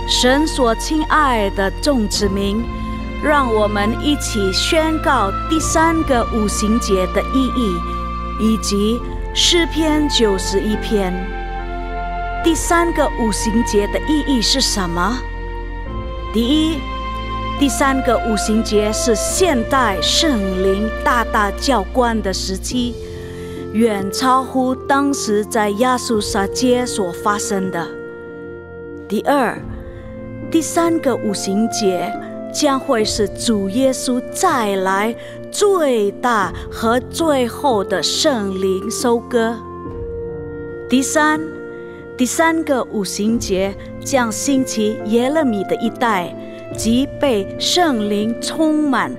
神所亲爱的众子民，让我们一起宣告第3个五旬节的意义，以及诗篇91篇。第3个五旬节的意义是什么？第一，第3个五旬节是现代圣灵大大浇灌的时期，远超乎当时在亚述撒街所发生的。第二，第3个五旬节将会是主耶稣再来最大和最后的圣灵收割。第三个五旬节将兴起耶勒米的一代，即被圣灵充满，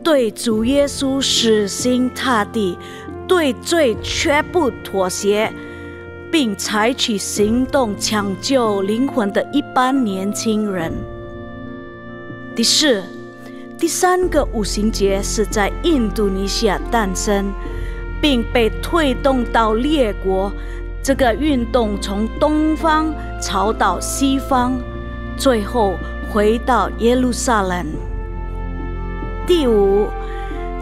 对主耶稣死心塌地，对罪绝不妥协，并采取行动抢救灵魂的一般年轻人。第四，第3个五旬节是在印度尼西亚诞生，并被推动到列国。这个运动从东方朝到西方，最后回到耶路撒冷。第五，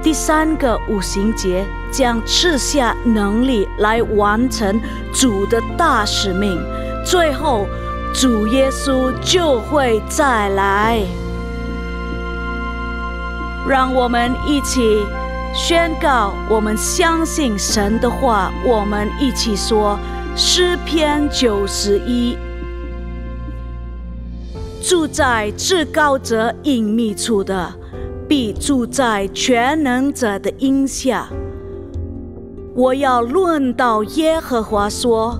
第3个五旬节将赐下能力来完成主的大使命，最后主耶稣就会再来。让我们一起宣告，我们相信神的话。我们一起说诗篇91：住在至高者隐秘处的，必住在全能者的荫下。我要论到耶和华说，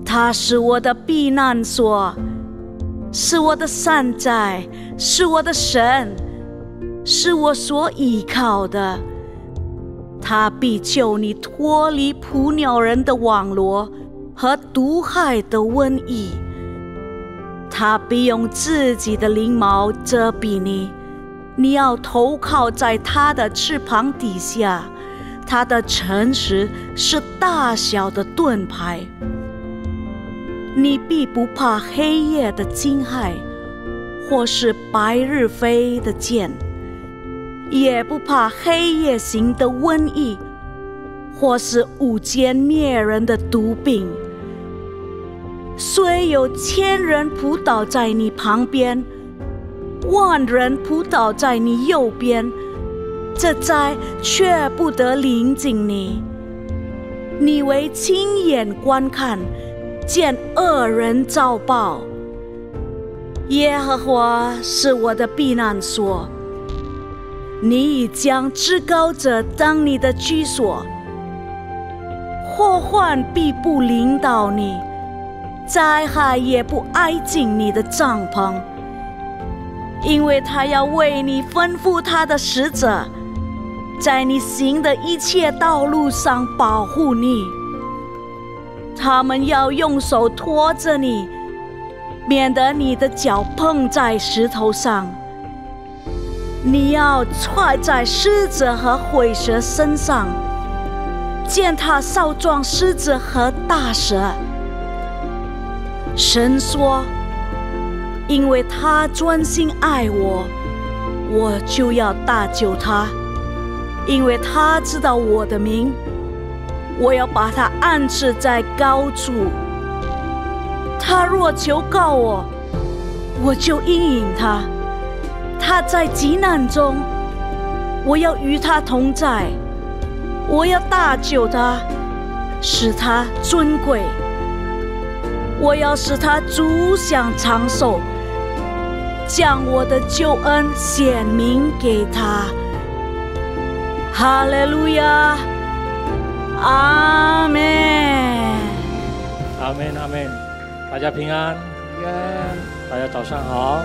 他是我的避难所，是我的山寨，是我的神，是我所依靠的。他必救你脱离捕鸟人的网罗和毒害的瘟疫。他必用自己的翎毛遮蔽你，你要投靠在他的翅膀底下。他的诚实是大小的盾牌。你必不怕黑夜的惊骇，或是白日飞的箭，也不怕黑夜行的瘟疫，或是午间灭人的毒病。虽有1000人扑倒在你旁边，10000人扑倒在你右边，这灾却不得临近你。你为亲眼观看，见恶人遭报。耶和华是我的避难所，你已将至高者当你的居所。祸患必不临到你，灾害也不挨近你的帐篷，因为他要为你吩咐他的使者，在你行的一切道路上保护你。他们要用手托着你，免得你的脚碰在石头上。你要踹在狮子和虺蛇身上，践踏少壮狮子和大蛇。神说，因为他专心爱我，我就要搭救他。因为他知道我的名，我要把他安置在高处。他若求告我，我就应允他。他在急难中，我要与他同在。我要搭救他，使他尊贵。我要使他足享长寿，将我的救恩显明给他。哈利路亚，阿们，阿们，阿们。大家平安，平安。大家早上好，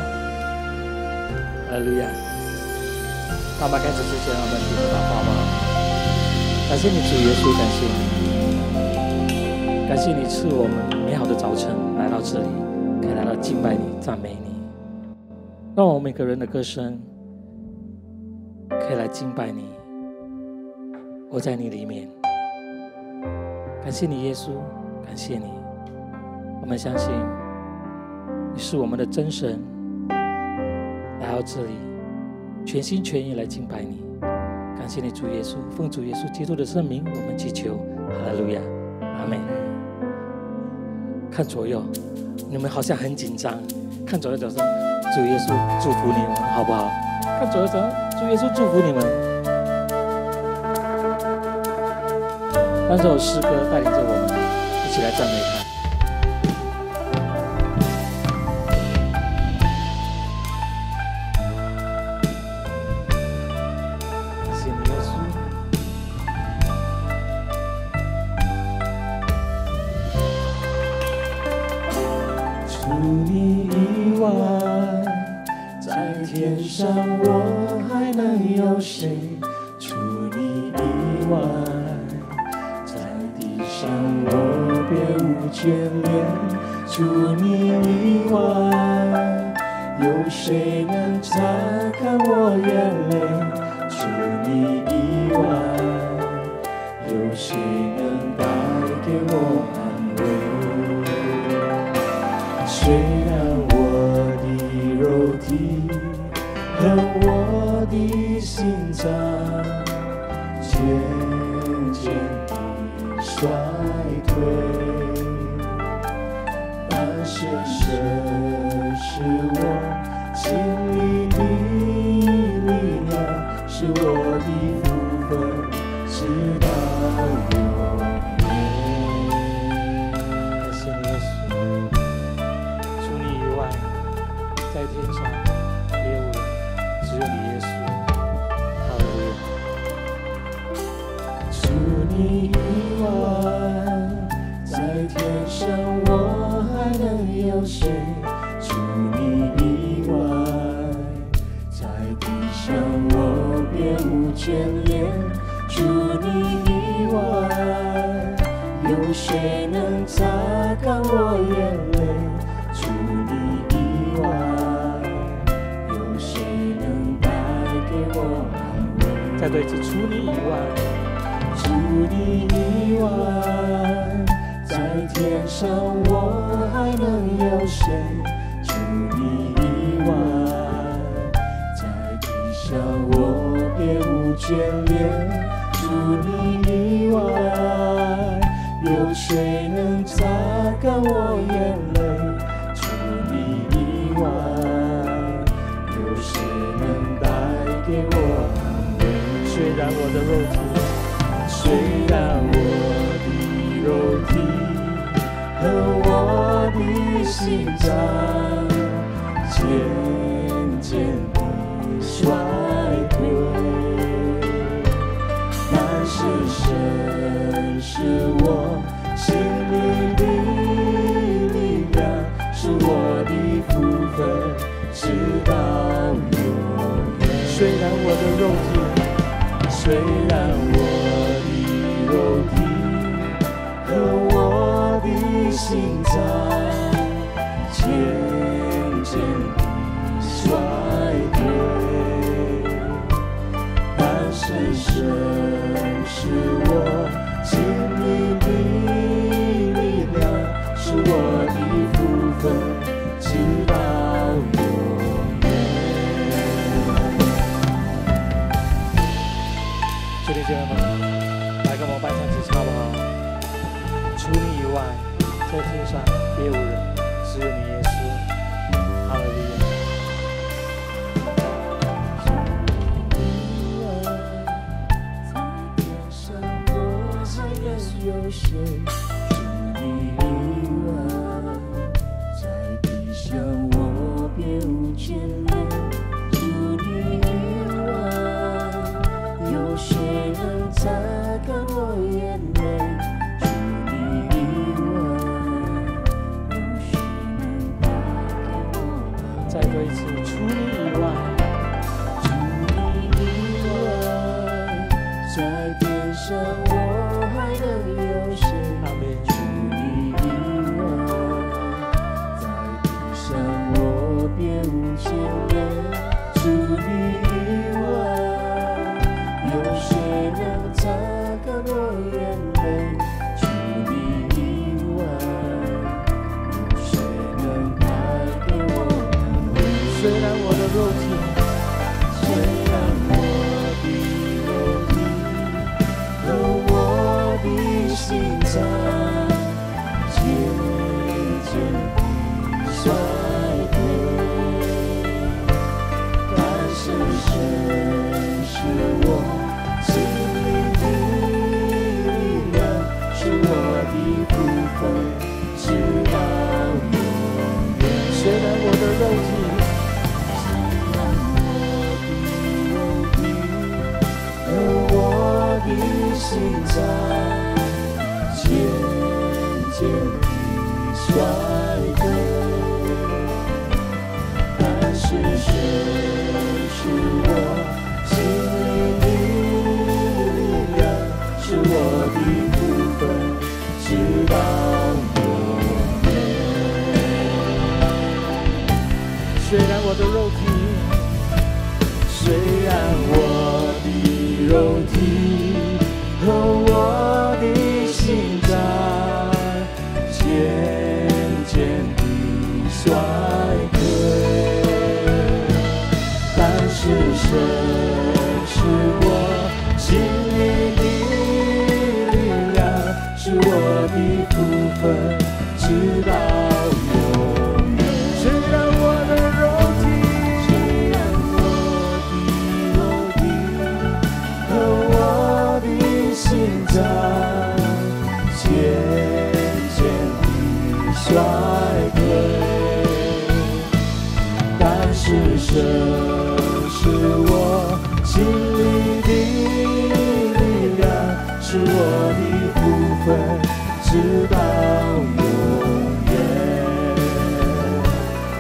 哈利路亚。那我们开始之前，我们一起祷告吧。感谢你主耶稣，感谢你，感谢你赐我们美好的早晨来到这里，可以来到敬拜你、赞美你。让我们每个人的歌声可以来敬拜你，活在你里面。感谢你耶稣，感谢你。我们相信你是我们的真神，来到这里，全心全意来敬拜你。感谢你，主耶稣，奉主耶稣基督的圣名，我们祈求，哈利路亚，阿门。看左右，你们好像很紧张。看左右脚上，主耶稣祝福你们，好不好？看左右脚上，主耶稣祝福你们。让这首诗歌带领着我们一起来赞美他。再对，只除你以外，除你以外，在天上我还能有谁？除你以外，在地上我别无眷恋。除你以外，有谁能擦干我眼泪？除你以外，有谁能带给我？虽然我的肉体，虽然我的肉体和我的心脏渐渐地衰退，但是神是我心里的力量，是我的福分，直到永远。虽然我的肉体，虽然我的肉体和我的心脏渐渐地衰退，但是神是我心里的力量，是我的福分，直到永远。兄弟姐妹们，来跟我们伴唱几次好不好？除你以外，在天上别无人，只有你耶稣。哈利路亚。在天上我还能有谁？除你以外，在地上我别无眷恋。除你以外，有谁能擦干我眼泪？除你以外，有谁能带给我？再说一次，除你以外，除你以外，在天上我还能有谁？除你以外，在地上我别无牵连。除你以外，有谁能擦干我眼泪？除你以外，有谁能带给我安慰？虽然我的肉体然我的肉体，和我的心脏渐渐地衰退，但是神是我心里的力量，是我的福分，直到永远。虽然我的肉体，虽然我的肉体和我的心脏渐渐地衰退，但是神是我心里的力量，是我的福分，直到永远。虽然我的肉体，虽然我的肉体和我的心脏渐渐地衰退，但是神是我心里的力量，是我的福分，直到永远，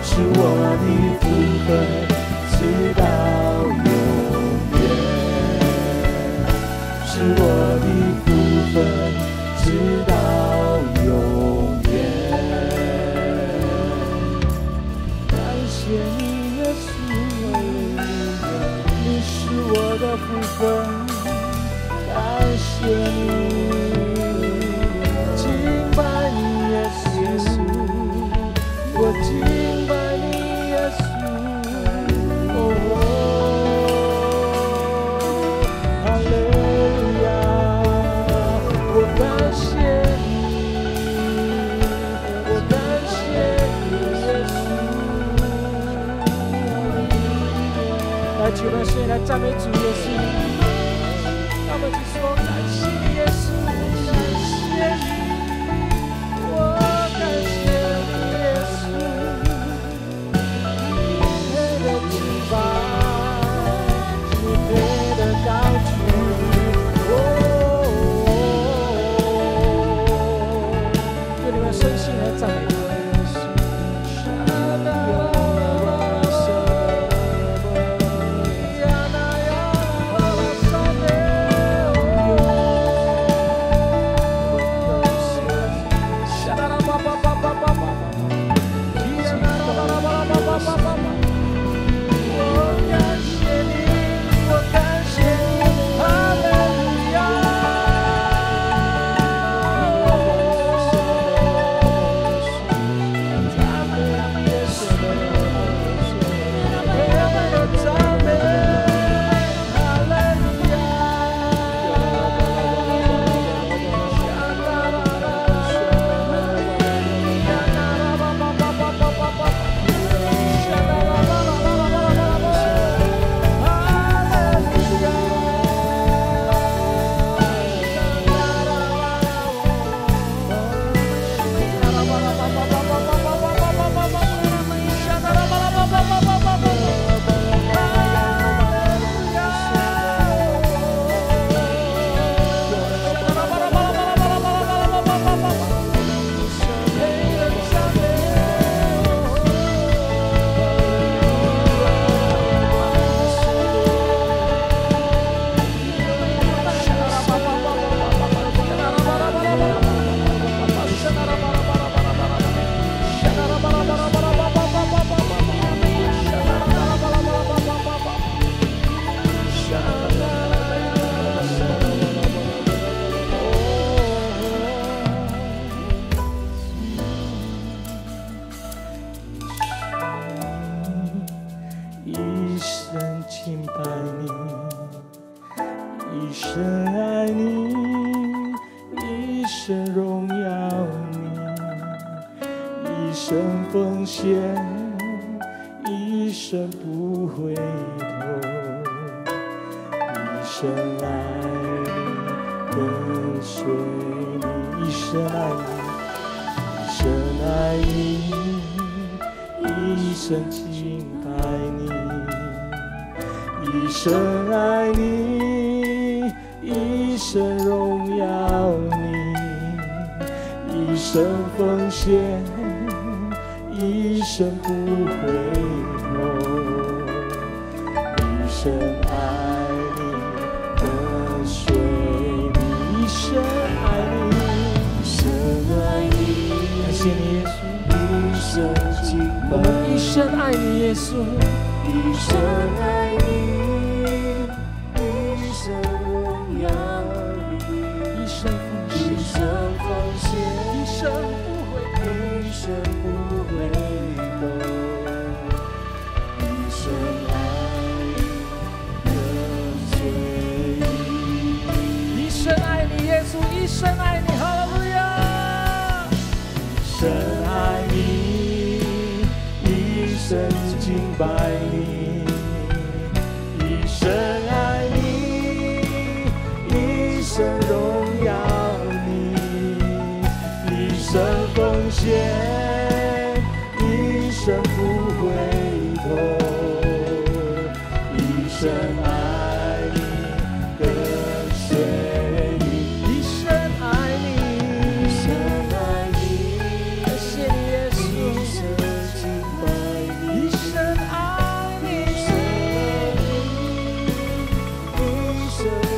是我的福分，直到永远，是我的福分，直到永远。感谢你，耶稣，你是我的福分。感谢你，敬拜你，耶稣，我敬拜你，耶稣。哦，哈利路亚，我感谢你，我感谢你，耶稣。来，请我们先来赞美主耶稣。我们就说感谢耶稣，感谢你，我感谢你耶稣，你配的敬拜，你配的高举，愿你们身心来赞美耶稣。一生敬拜你，一生爱你，一生荣耀你，一生奉献，一生不回头，一生爱你，跟随你，一生爱你，一生爱你，感谢你耶稣。一生敬拜，我们一生爱你，耶稣，一生爱你，一生荣耀你，一生奉献，一生不回头，一生不回头，一生爱你，跟随你，一生爱你，耶稣，一生爱你，哈利路亚，一生爱你，一生敬拜你，一生爱你，一生荣耀你，一生奉献，一生不回头，一生爱你，跟随你，一生爱你，一生爱你，感谢你耶稣，一生敬拜你，一生爱你，一生荣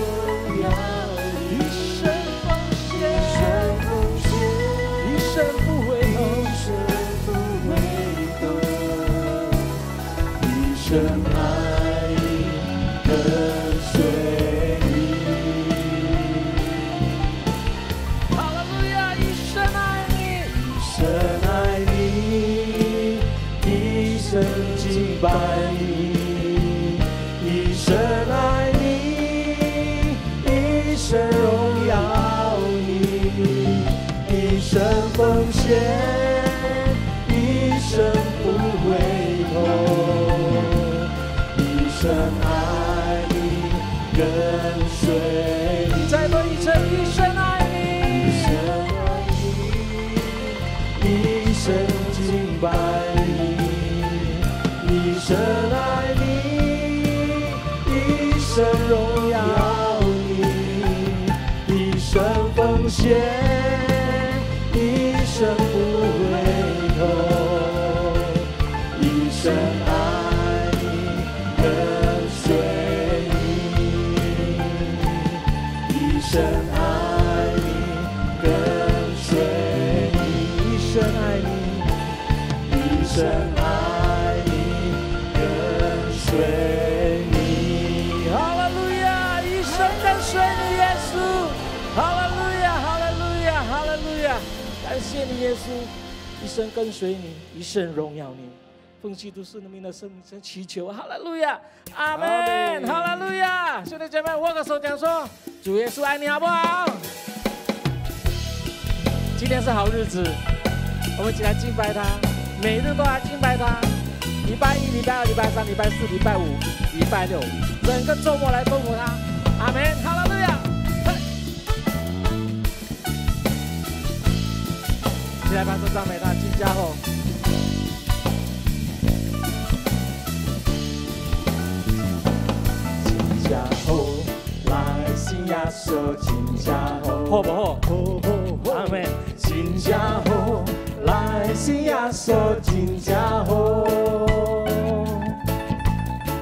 耀你，一生奉献，一生不回头，一生爱你，跟随你，哈利路亚，一生爱你，一生爱你，一生敬拜你，一生爱你，一生荣耀你，一生奉献，一生不回头，一生爱你，跟随你，再多一生，一生爱你，一生爱你，一生敬拜你，一生爱你，一生荣耀你，一生奉献，一生不回头，一生爱你，跟随你，一生爱你，跟随你，一生爱你，一生爱你，跟随你，哈利路亚，一生跟随你，耶稣，哈利路亚，哈利路亚，哈利路亚，感谢你，耶稣，一生跟随你，一生荣耀你。奉基督圣名的圣名神祈求，哈利路亚，阿门，哈利路亚！兄弟姐妹，握个手讲说，主耶稣爱你，好不好？今天是好日子，我们一起来敬拜他，每日都来敬拜他。礼拜一、礼拜二、礼拜三、礼拜四、礼拜五、礼拜六，整个周末来丰富他，阿门，哈利路亚！一起来帮助赞美他，金家后。真好，来信耶稣真正好，好不好？好好好，阿门。真正好，来信耶稣真正好。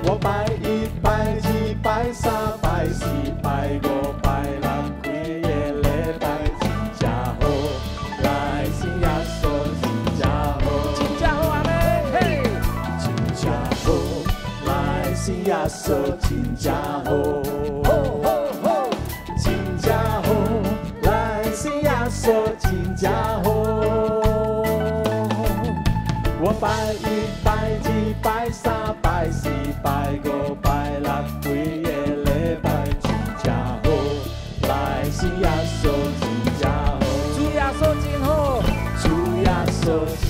我拜一、拜二、拜三、拜四、拜五、拜六，几个礼拜真正好，来信耶稣真正好，真正好，阿門，嘿，真正好，來信耶穌真正好，好好好，真正好，來信耶穌真正好。我拜一、拜二、拜三、拜四、拜五、拜六，幾個禮拜真正好，來信耶穌真正好，主耶穌真好，主耶穌真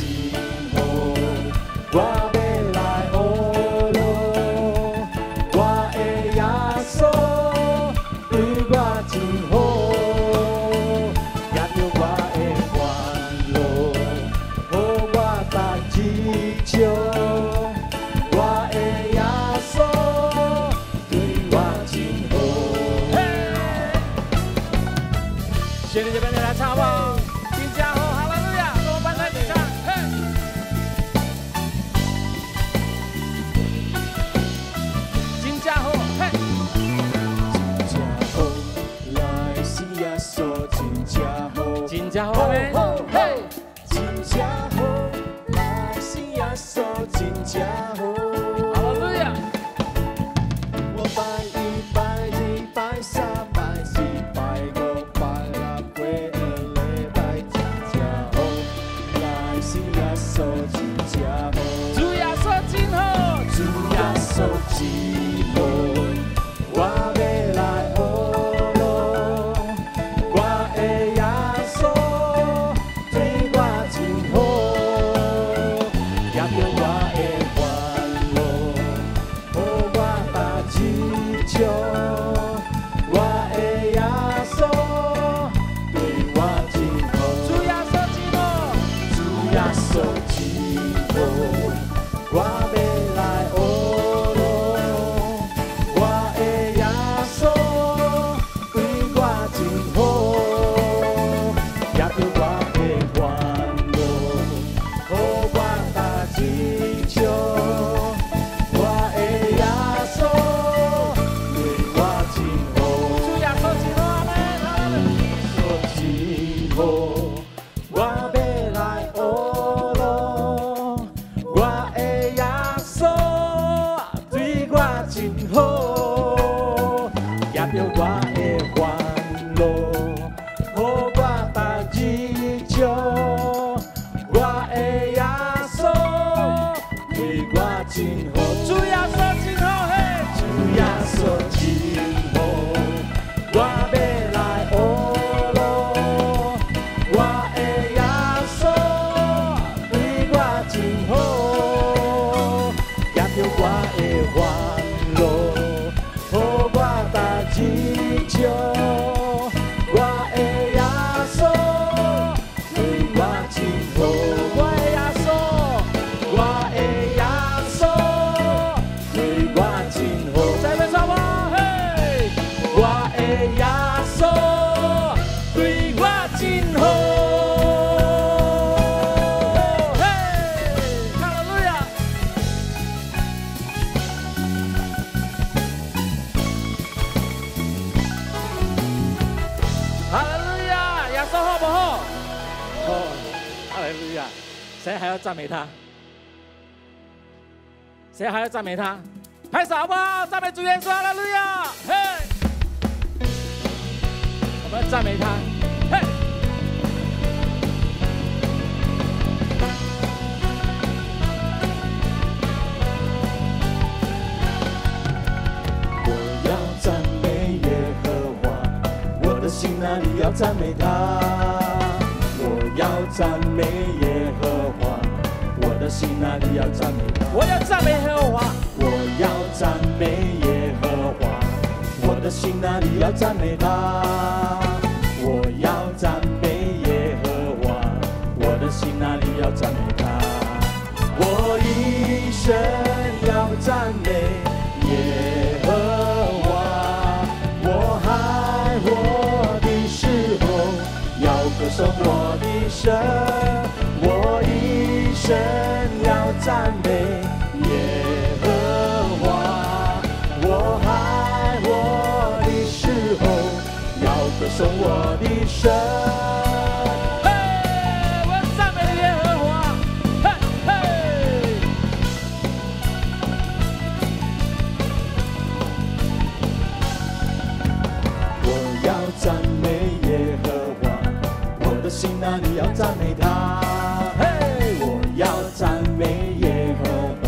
好，我要來學咯，我的耶穌對我真好，也着我的歡樂，予我達志向。家好。哈利路亚！我拜一拜二拜三拜四拜五拜六拜礼拜真正好，来是耶稣真正好，主耶稣真好，主耶稣真好，我要来学咯，我的耶稣对我真好，也着我的烦恼，予我把志向，我的耶稣对我真好，主耶稣真好，主耶稣真好，我要来学咯，我的耶稣对我真好，也着我的烦恼，予我把志向，我的耶稣对我真好。主耶稣真好，阿门，哈利路亚！真好，我要来学咯，我的耶稣对我真好，也着我的烦恼，予我把志向，我的耶稣对我真好。主耶稣真好，嘿！主耶稣真好，我要来学咯，我的耶稣对我真好，也着我的烦恼，予我把志向，我的耶稣对我真好，我的耶稣，我的耶稣对我真好。再来唱吧，嘿！我的耶稣对我真好，嘿！哈利路亚！哈利路亚！耶稣好不好？好，哈利路亚！谁还要赞美他？谁还要赞美他？拍手好不好？赞美主耶稣，哈利路亚！嘿！我们要赞美他，嘿！我要赞美耶和华，我的心哪里要赞美他。我要赞美耶和华，我的心哪里要赞美他。我要赞美耶和华，我要赞美耶和华，我的心哪里要赞美他。我要赞美耶和华，我的心哪里要赞美他。我一生要赞美耶和华，我爱我的时候要歌颂我的神。我一生要赞美耶和华，我爱我的时候要歌颂我的神。嘿！我要赞美耶和华，嘿嘿！我要赞美耶和华，我的心哪里要赞美他。嘿，我要赞美耶和华，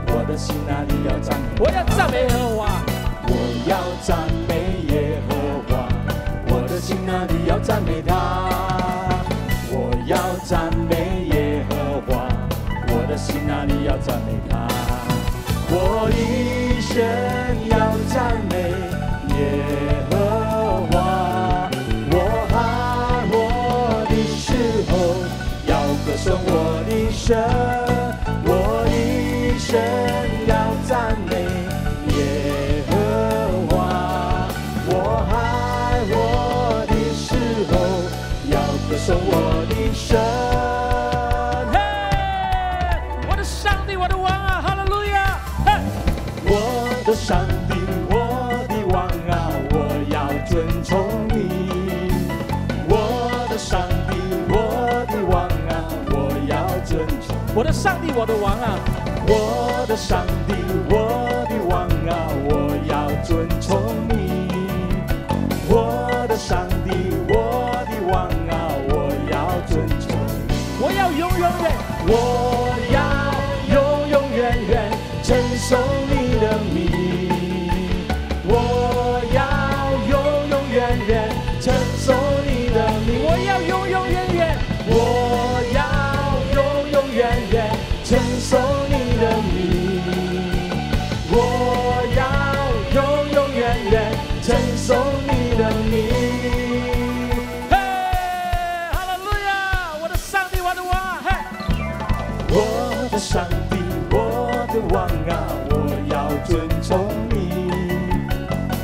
我的心哪里要赞美他。我要赞美耶和华，我要赞美耶和华，我的心哪里要赞美他。我要赞美耶和华，我的心哪里要赞美他。我一生要赞美耶和华，我爱我的时候要歌颂我的神。我一生要赞美耶和华，我爱我的时候要歌颂我的神。嘿！我的上帝，我的王啊，哈利路亚！嘿！我的上帝，我的王啊，我要尊崇你。我的上帝，我的王啊，我要尊崇。我的上帝，我的王啊，我的上帝，我的王啊，我要尊崇你。我的上帝，我的王啊，我要尊崇你。我要永永远，我要永永远远承受你的名。我要永永远远承受你的名。我要永永远远，我要永永远远承受你的名。我要永永远远承受你的名。嘿，哈利路亚！我的上帝，我的王，嘿，我的上帝，我的王啊，我要尊崇你。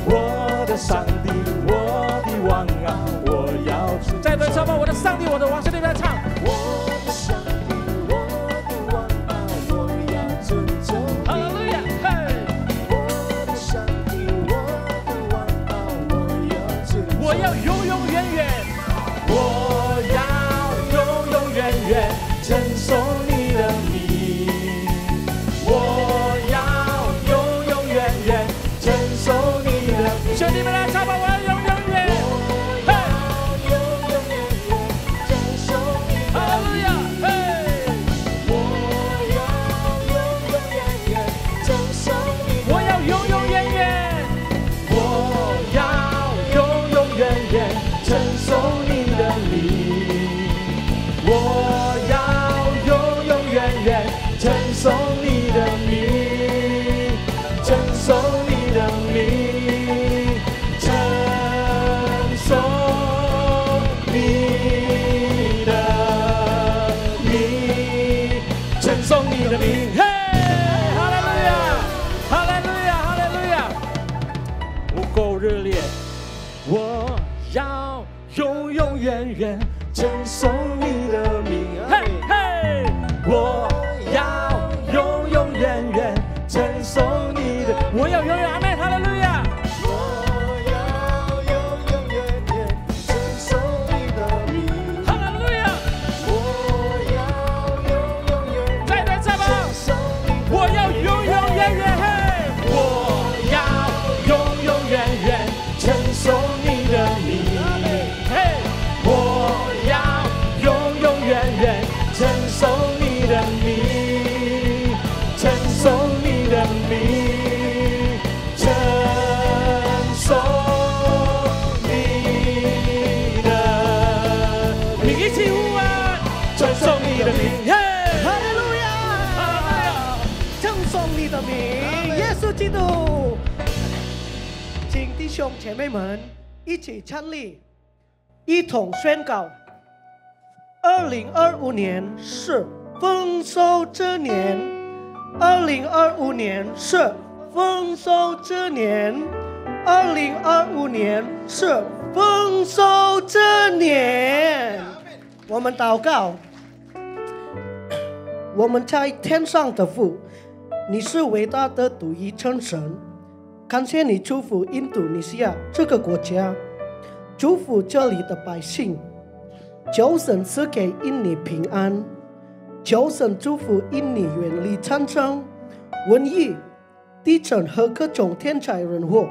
我的上帝，我的王啊，我要尊崇你。再对唱吧，我的上帝，我的王，兄弟们唱。我的上帝，我的王啊，我要尊崇你。哈利路亚！嘿，我的上帝，我的王啊，我要尊崇你。我要永永远远，我要永永远远承受你的名。我要永永远远承受你的名。兄弟们来唱吧，我要永永远，嘿，永永远远承受你的名。哈利路亚，嘿，我要永永远远承受你的名。我要永永远远，我要永永远远承受你的名。我要永永远远承受你的名，承受你的名，承受你的名，承受你的名。嘿，哈利路亚，哈利路亚，哈利路亚！不够热烈，我要永永远远承受你的名。嘿嘿，我要永永远远承受你的，我要永远，阿们，哈利路亚！我要永永远远承受你的名，哈利路亚！我要永永远远，再来唱吧！我要永永远远，嘿，我要永永远远承受你的名，嘿，我要永永远远承受你的名，承受你的名，承受你的名，一起呼啊！承受你的名，嘿，哈利路亚，哈利路亚，称颂你的名，耶稣基督。请弟兄姐妹们一起参立，一同宣告：2025年是丰收之年，2025年是丰收之年，2025年是丰收之年。我们祷告。我们在天上的父，你是伟大的独一真神，感谢你祝福印度尼西亚这个国家，祝福这里的百姓，求神赐给印尼平安，求神祝福印尼远离战争、瘟疫、地震和各种天灾人祸。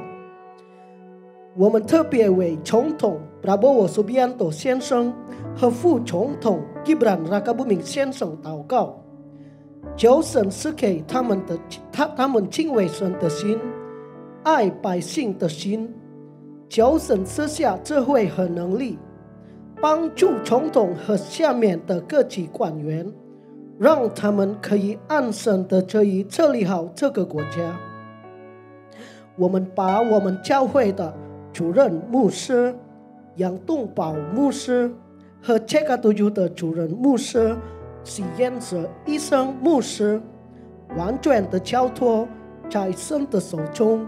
我们特别为总统 Prabowo Subianto 先生和副总统 Gibran Rakabuming 先生祷告，求神赐给他们敬畏神的心，爱百姓的心，求神赐下智慧和能力，帮助总统和下面的各级官员，让他们可以安心的治理好这个国家。我们把我们教会的主任牧师杨东宝牧师和777的主任牧师许彦哲医生牧师完全的交托在神的手中，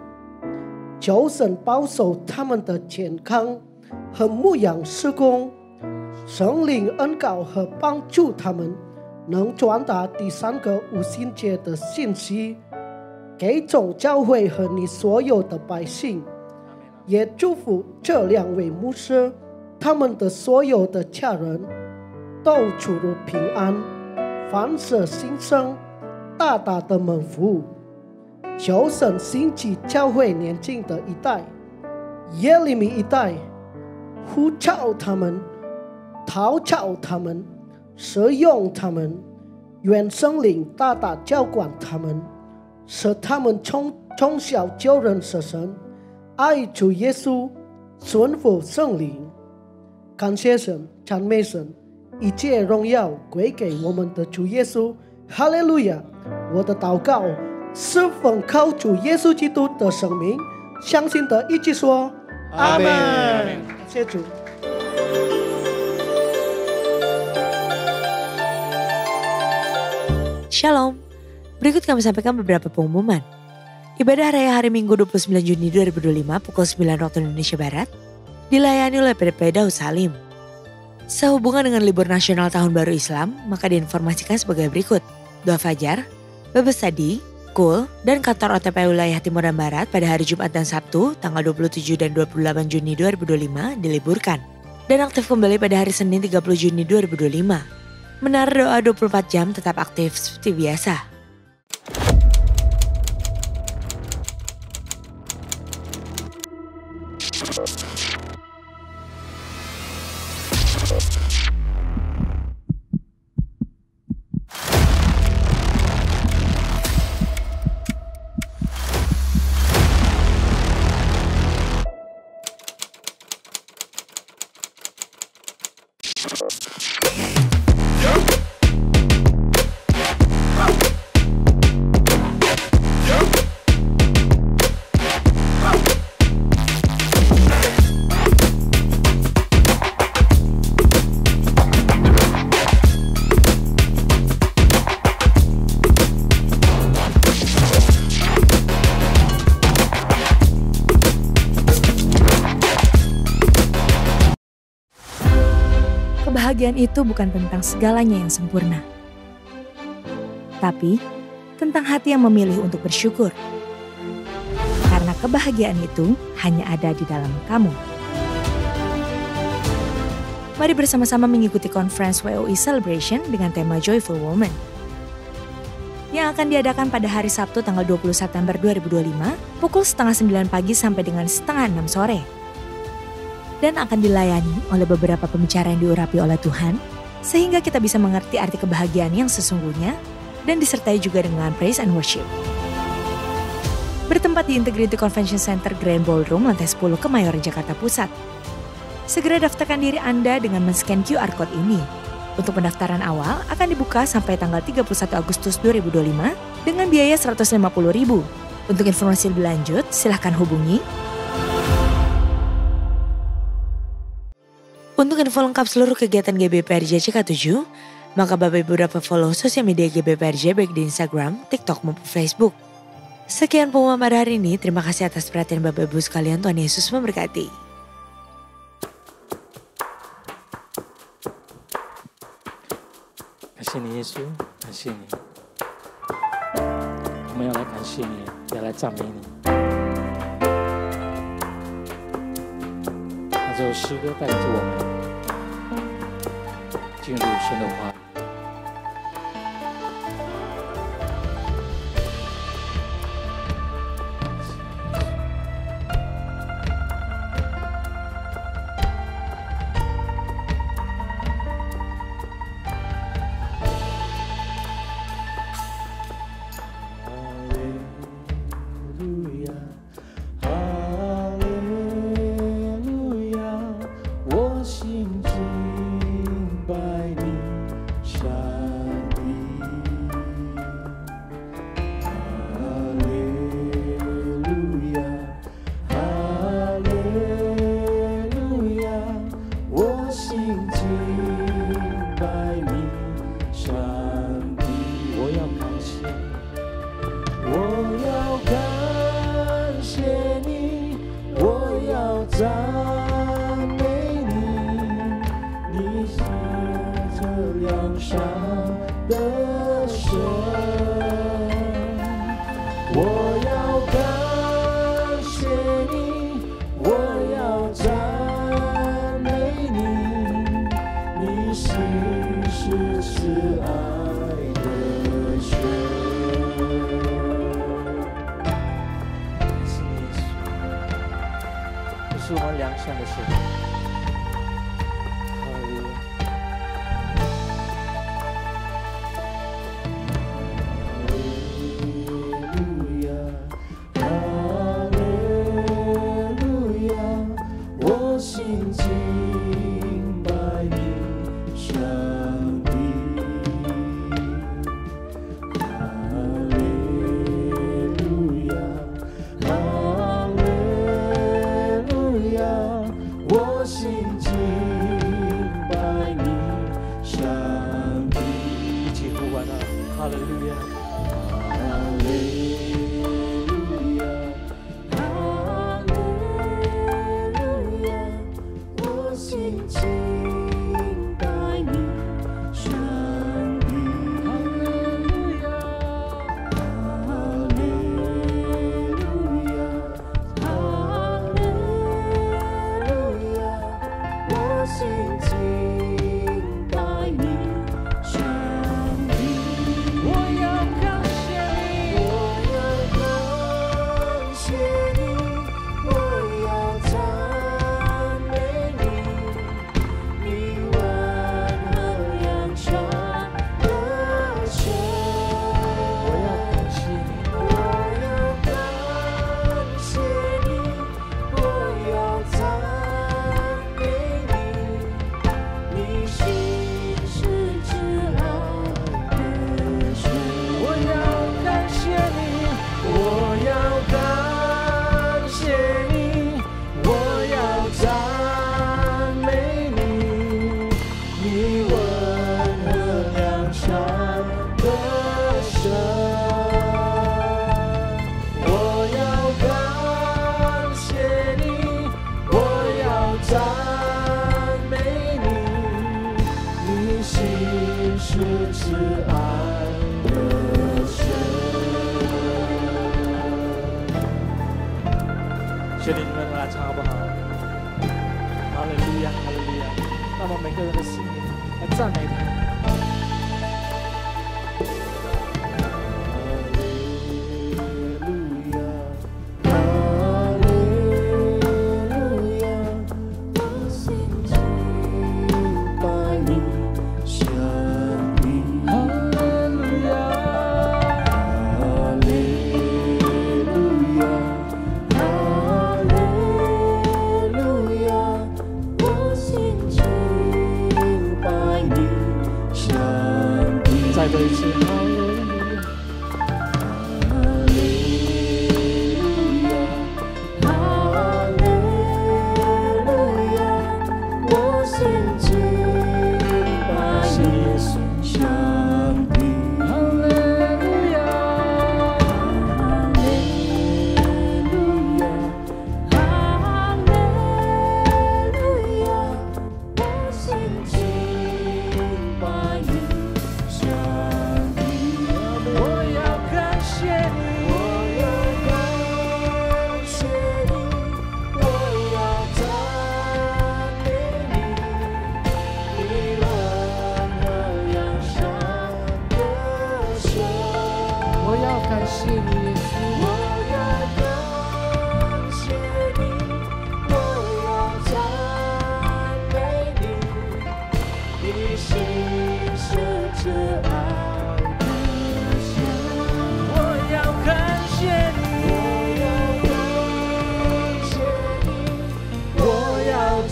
求神保守他们的健康和牧养事工，神灵恩膏和帮助他们能传达第三个五旬节的信息给总教会和你所有的百姓，也祝福这2位牧师他们的所有的家人都出入平安，凡事兴盛，大大的蒙福。求神兴起教会年轻的一代，耶利米一代，呼召他们，陶造他们，使用他们，愿圣灵大大浇灌他们，使他们从小就认识神，爱主耶稣，顺服圣灵。感谢神，赞美神，一切荣耀归给我们的主耶稣。哈利路亚！我的祷告是奉靠主耶稣基督的圣名，相信的一起说阿们。感谢主。Shalom. Berikut kami sampaikan beberapa pengumuman. Ibadah Raya Hari Minggu 29 Juni 2025 pukul 9 waktu Indonesia Barat dilayani oleh PDP Daud Salim. Sehubungan dengan libur nasional Tahun Baru Islam, maka diinformasikan sebagai berikut. Doa Fajar, Bible Study, KUL, dan kantor OTP wilayah Timur dan Barat pada hari Jumat dan Sabtu tanggal 27 dan 28 Juni 2025 diliburkan. Dan aktif kembali pada hari Senin 30 Juni 2025. Menara doa 24 jam tetap aktif seperti biasa. Kebahagiaan itu bukan tentang segalanya yang sempurna, tapi tentang hati yang memilih untuk bersyukur. Karena kebahagiaan itu hanya ada di dalam kamu. Mari bersama-sama mengikuti Conference WOE Celebration dengan tema Joyful Woman yang akan diadakan pada hari Sabtu tanggal 20 September 2025 pukul 8:30 pagi sampai dengan 5:30 sore. Dan akan dilayani oleh beberapa pembicara yang diurapi oleh Tuhan, sehingga kita bisa mengerti arti kebahagiaan yang sesungguhnya dan disertai juga dengan praise and worship. Bertempat di Integrity Convention Center Grand Ballroom lantai 10 Kemayoran, Jakarta Pusat. Segera daftarkan diri Anda dengan men-scan QR Code ini. Untuk pendaftaran awal akan dibuka sampai tanggal 31 Agustus 2025 dengan biaya Rp150.000. Untuk informasi lebih lanjut, silahkan hubungi. Untuk info lengkap seluruh kegiatan GBPRJ CK7, maka Bapak Ibu dapat follow sosial media GBPRJ baik di Instagram, TikTok maupun Facebook. Sekian pengumuman pada hari ini, terima kasih atas perhatian Bapak Ibu sekalian, Tuhan Yesus memberkati. Kasih nih Yesus, kasih nih. 我们要来感谢你，也来赞美你。这首诗歌带领着我们进入神的话语。是爱的泉。是我们良善的神。谢谢你们来唱好不好？哈利路亚，哈利路亚！让我们每个人的心灵来赞美他。再对一次，哈利路亚，哈利路亚，哈利路亚，我心敬拜耶稣，上帝，哈利路亚，哈利路亚，哈利路亚，我心敬拜耶稣。赞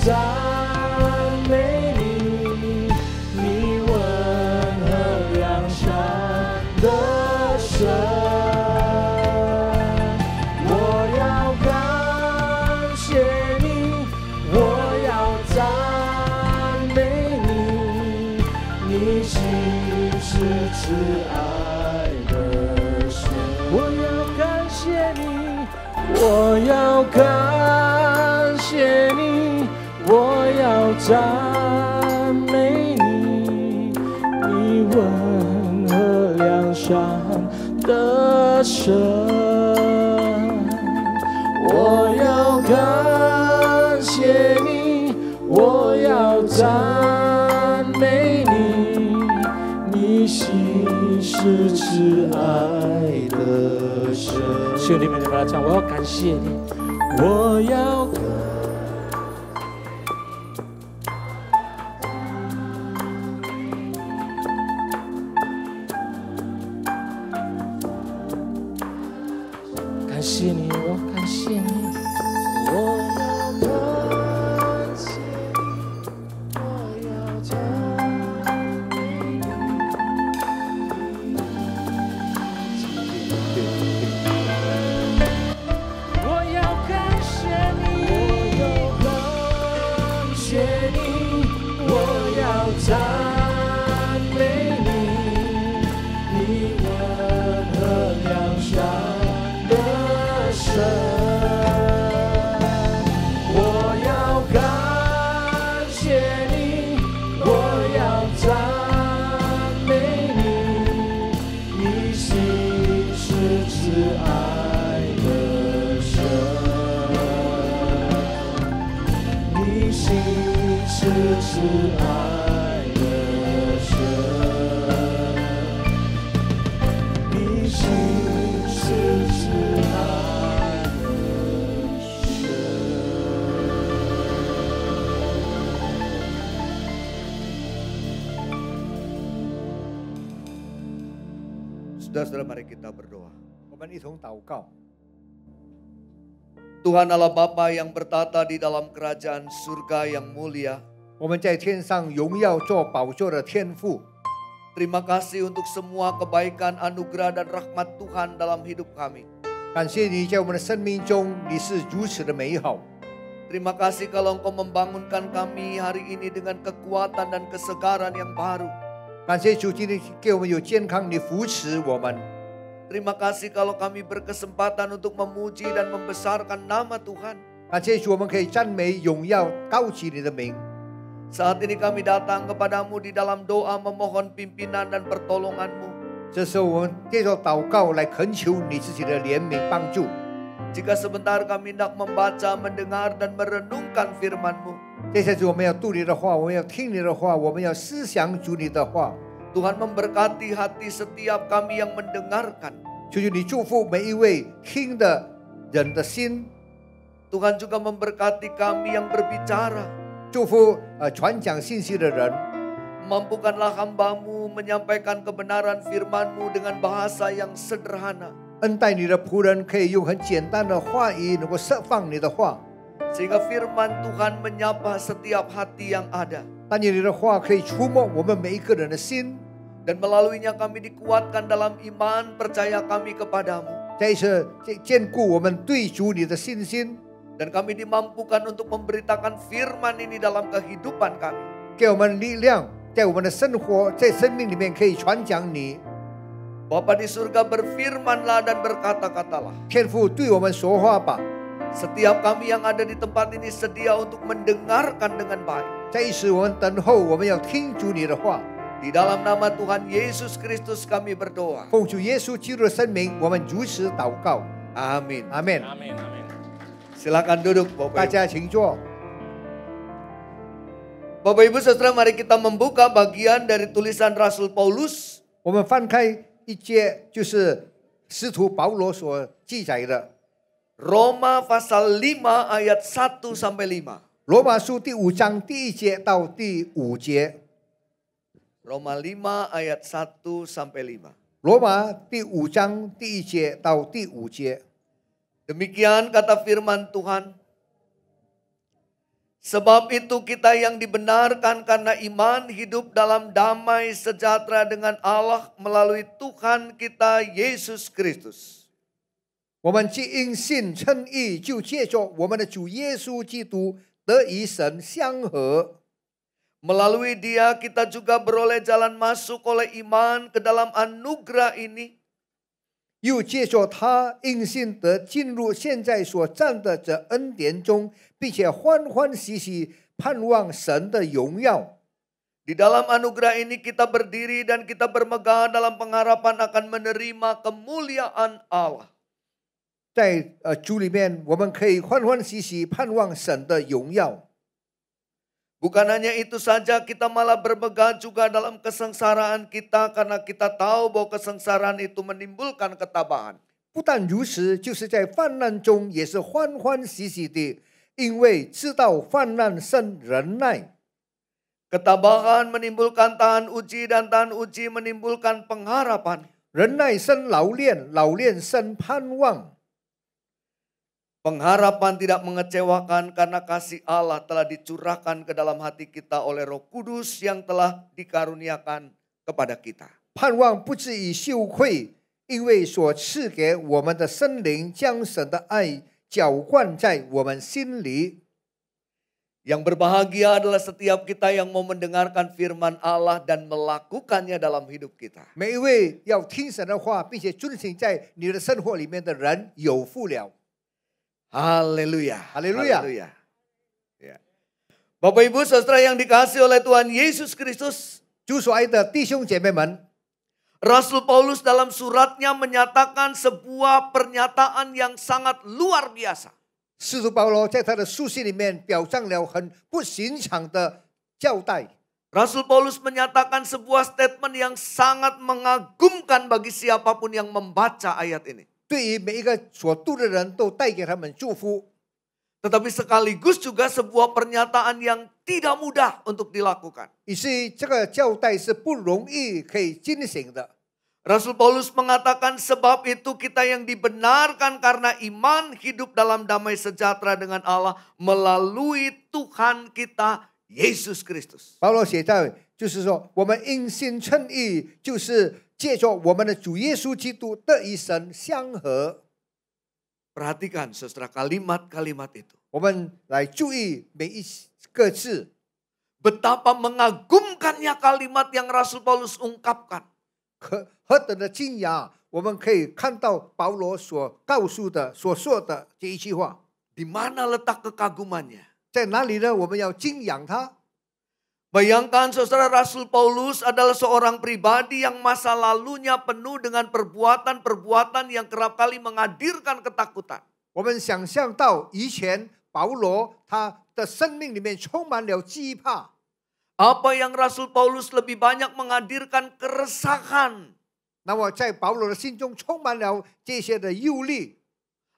美你，你温和良善的神，我要感谢你，我要赞美你，你心是慈爱的神，我要感谢你，我要感谢你。我要赞美你，你温和良善的神。我要感谢你，我要赞美你，你心是慈爱的神。兄弟们，你们来唱，我要感谢你，我要。感谢你，我感谢你，我要感谢你，我要赞美你，我要感谢你，我要感谢你，我要赞美你，你恩和良善的神。我要感谢你，我要赞美你，你心是慈爱的神，你心是慈爱的神，你心是慈爱的神。Saudara-saudara, mari kita berdoa. 我们一同祷告。 Tuhan Allah Bapa yang bertata di dalam kerajaan surga yang mulia, 我们在天上荣耀做宝座的天父， terima kasih untuk semua kebaikan, anugerah dan rahmat Tuhan dalam hidup kami. 感谢你在我们的生命中，你是如此的美好。 Terima kasih kalau Engkau membangunkan kami hari ini dengan kekuatan dan kesegaran yang baru. 感谢主今天给我们有健康，你扶持我们。 Terima kasih kalau kami berkesempatan untuk memuji dan membesarkan nama Tuhan. 感谢主，我们可以赞美、荣耀、高举你的名。 Saat ini kami datang kepadamu di dalam doa memohon pimpinan dan pertolongan-Mu. 这时候，我们借着祷告来恳求你自己的怜悯帮助。 Jika sebentar kami hendak membaca, mendengar dan merenungkan firman-Mu, 接下去我们要读你的话，我们要听你的话，我们要思想主你的话。 Tuhan memberkati hati setiap kami yang mendengarkan. 求求你祝福每一位听的人的心， Tuhan juga memberkati kami yang berbicara. 祝福传讲信息的人。 Mampukanlah hamba-Mu menyampaikan kebenaran firman-Mu dengan bahasa yang sederhana. 恩待你的仆人可以用很简单的话语能够释放你的话， Sehingga firman Tuhan menyapa setiap hati yang ada. 但愿你的话可以触摸我们每一个人的心， Dan melaluinya kami dikuatkan dalam iman percaya kami kepadamu. 再一次坚固我们对主你的信心， Dan kami dimampukan untuk memberitakan firman ini dalam kehidupan kami. 给我们力量，在我们的生活，在生命里面可以传讲你。 Bapa di surga, berfirmanlah dan berkata-katalah. 天父对我们说话吧， Setiap kami yang ada di tempat ini sedia untuk mendengarkan dengan baik. 在一时我们等候，我们要听主你的话。 Di dalam nama Tuhan Yesus Kristus kami berdoa. 奉主耶稣基督的圣名，我们如此祷告， Amin. 阿门。 Amin, amin. Silakan duduk 大 Bapak Ibu. 家请坐。 Bapak Ibu Saudara, mari kita membuka bagian dari tulisan Rasul Paulus. 我们翻开一节，就是使徒保罗所记载的 Roma pasal 5 ayat 1 sampai 5. 罗马书第5章第1节到第5节。 Roma 5 ayat 1 sampai 5. 罗马第5章第1节到第5节。 Demikian kata firman Tuhan. Sebab itu kita yang dibenarkan karena iman hidup dalam damai sejahtera dengan Allah melalui Tuhan kita Yesus Kristus. 我们既因信称义，就借着我们的主耶稣基督得与神相合。 Melalui Dia kita juga beroleh jalan masuk oleh iman ke dalam anugerah ini. 又借着他因信得进入现在所站的这恩典中，并且欢欢喜喜盼望神的荣耀。 Di dalam anugerah ini kita berdiri dan kita bermegah dalam pengharapan akan menerima kemuliaan Allah. 在主里面，我们可以欢欢喜喜盼望神的荣耀。 Bukan hanya itu saja, kita malah bermegah juga dalam kesengsaraan kita karena kita tahu bahwa kesengsaraan itu menimbulkan ketabahan. 不但如此，就是在患难中也是欢欢喜喜的，因为知道患难生忍耐。 Ketabahan menimbulkan tahan uji dan tahan uji menimbulkan pengharapan. 忍耐生老练，老练生盼望。Pengharapan tidak mengecewakan karena kasih Allah telah dicurahkan ke dalam hati kita oleh Roh Kudus yang telah dikaruniakan kepada kita. 盼望不至于羞愧，因为所赐给我们的圣灵将神的爱浇灌在我们心里。 Yang berbahagia adalah setiap kita yang mau mendengarkan firman Allah dan melakukannya dalam hidup kita. 每一位要听神的话，并且遵行在你的生活里面的人有福了。 Haleluya. Haleluya. Ya. Bapak Ibu Saudara yang dikasihi oleh Tuhan Yesus Kristus, 主所爱的弟兄姐妹们， Rasul Paulus dalam suratnya menyatakan sebuah pernyataan yang sangat luar biasa. 使徒保罗在他的书信里面表彰了很不寻常的交代。 Rasul Paulus menyatakan sebuah statement yang sangat mengagumkan bagi siapapun yang membaca ayat ini. 对于每一个所读的人都带给他们祝福， Tetapi sekaligus juga sebuah pernyataan yang tidak mudah untuk dilakukan. 于是这个交代是不容易可以进行的。 Rasul Paulus mengatakan sebab itu kita yang dibenarkan karena iman hidup dalam damai sejahtera dengan Allah melalui Tuhan kita Yesus Kristus. 保罗写在就是说，我们因信称义，就是借着我们的主耶稣基督得与神相合。 Perhatikan saudara kalimat-kalimat itu. 我们来注意每一个字， Betapa mengagumkannya kalimat yang Rasul Paulus ungkapkan. 何等的惊讶！我们可以看到保罗所告诉的、所说的这一句话， Di mana letak kekagumannya? 在哪里呢？我们要敬仰他。 Bayangkan saudara, Rasul Paulus adalah seorang pribadi yang masa lalunya penuh dengan perbuatan-perbuatan yang kerap kali menghadirkan ketakutan. 我们想象到以前保罗他的生命里面充满了惧怕， Apa yang Rasul Paulus lebih banyak menghadirkan keresahan. 那么在保罗的心中充满了这些的忧虑。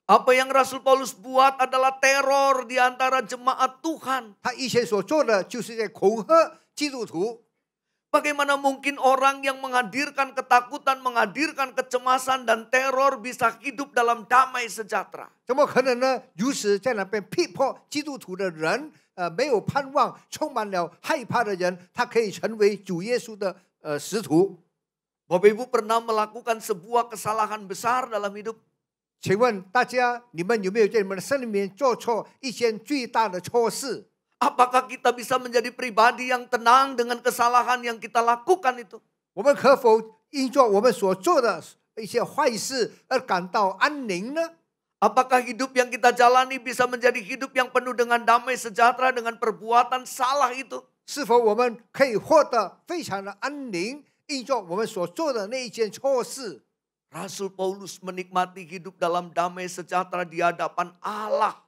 Apa yang Rasul Paulus buat adalah teror di antara jemaat Tuhan. 他以前所做的就是在恐吓基督徒。 Bagaimana mungkin orang yang menghadirkan ketakutan, menghadirkan kecemasan dan teror bisa hidup dalam damai sejahtera? 怎么可能呢？如此在那边逼迫基督徒的人，没有盼望，充满了害怕的人，他可以成为主耶稣的使徒。 Bapak Ibu pernah melakukan sebuah kesalahan besar dalam hidup? 请问大家，你们有没有在你们的生命里面做错一件最大的错事？ Apakah kita bisa menjadi pribadi yang tenang dengan kesalahan yang kita lakukan itu? 我们可否因着我们所做的一些坏事而感到安宁呢？ Apakah hidup yang kita jalani bisa menjadi hidup yang penuh dengan damai sejahtera dengan perbuatan salah itu? 是否我们可以获得非常的安宁，因着我们所做的那一件错事？ Rasul Paulus menikmati hidup dalam damai sejahtera di hadapan Allah.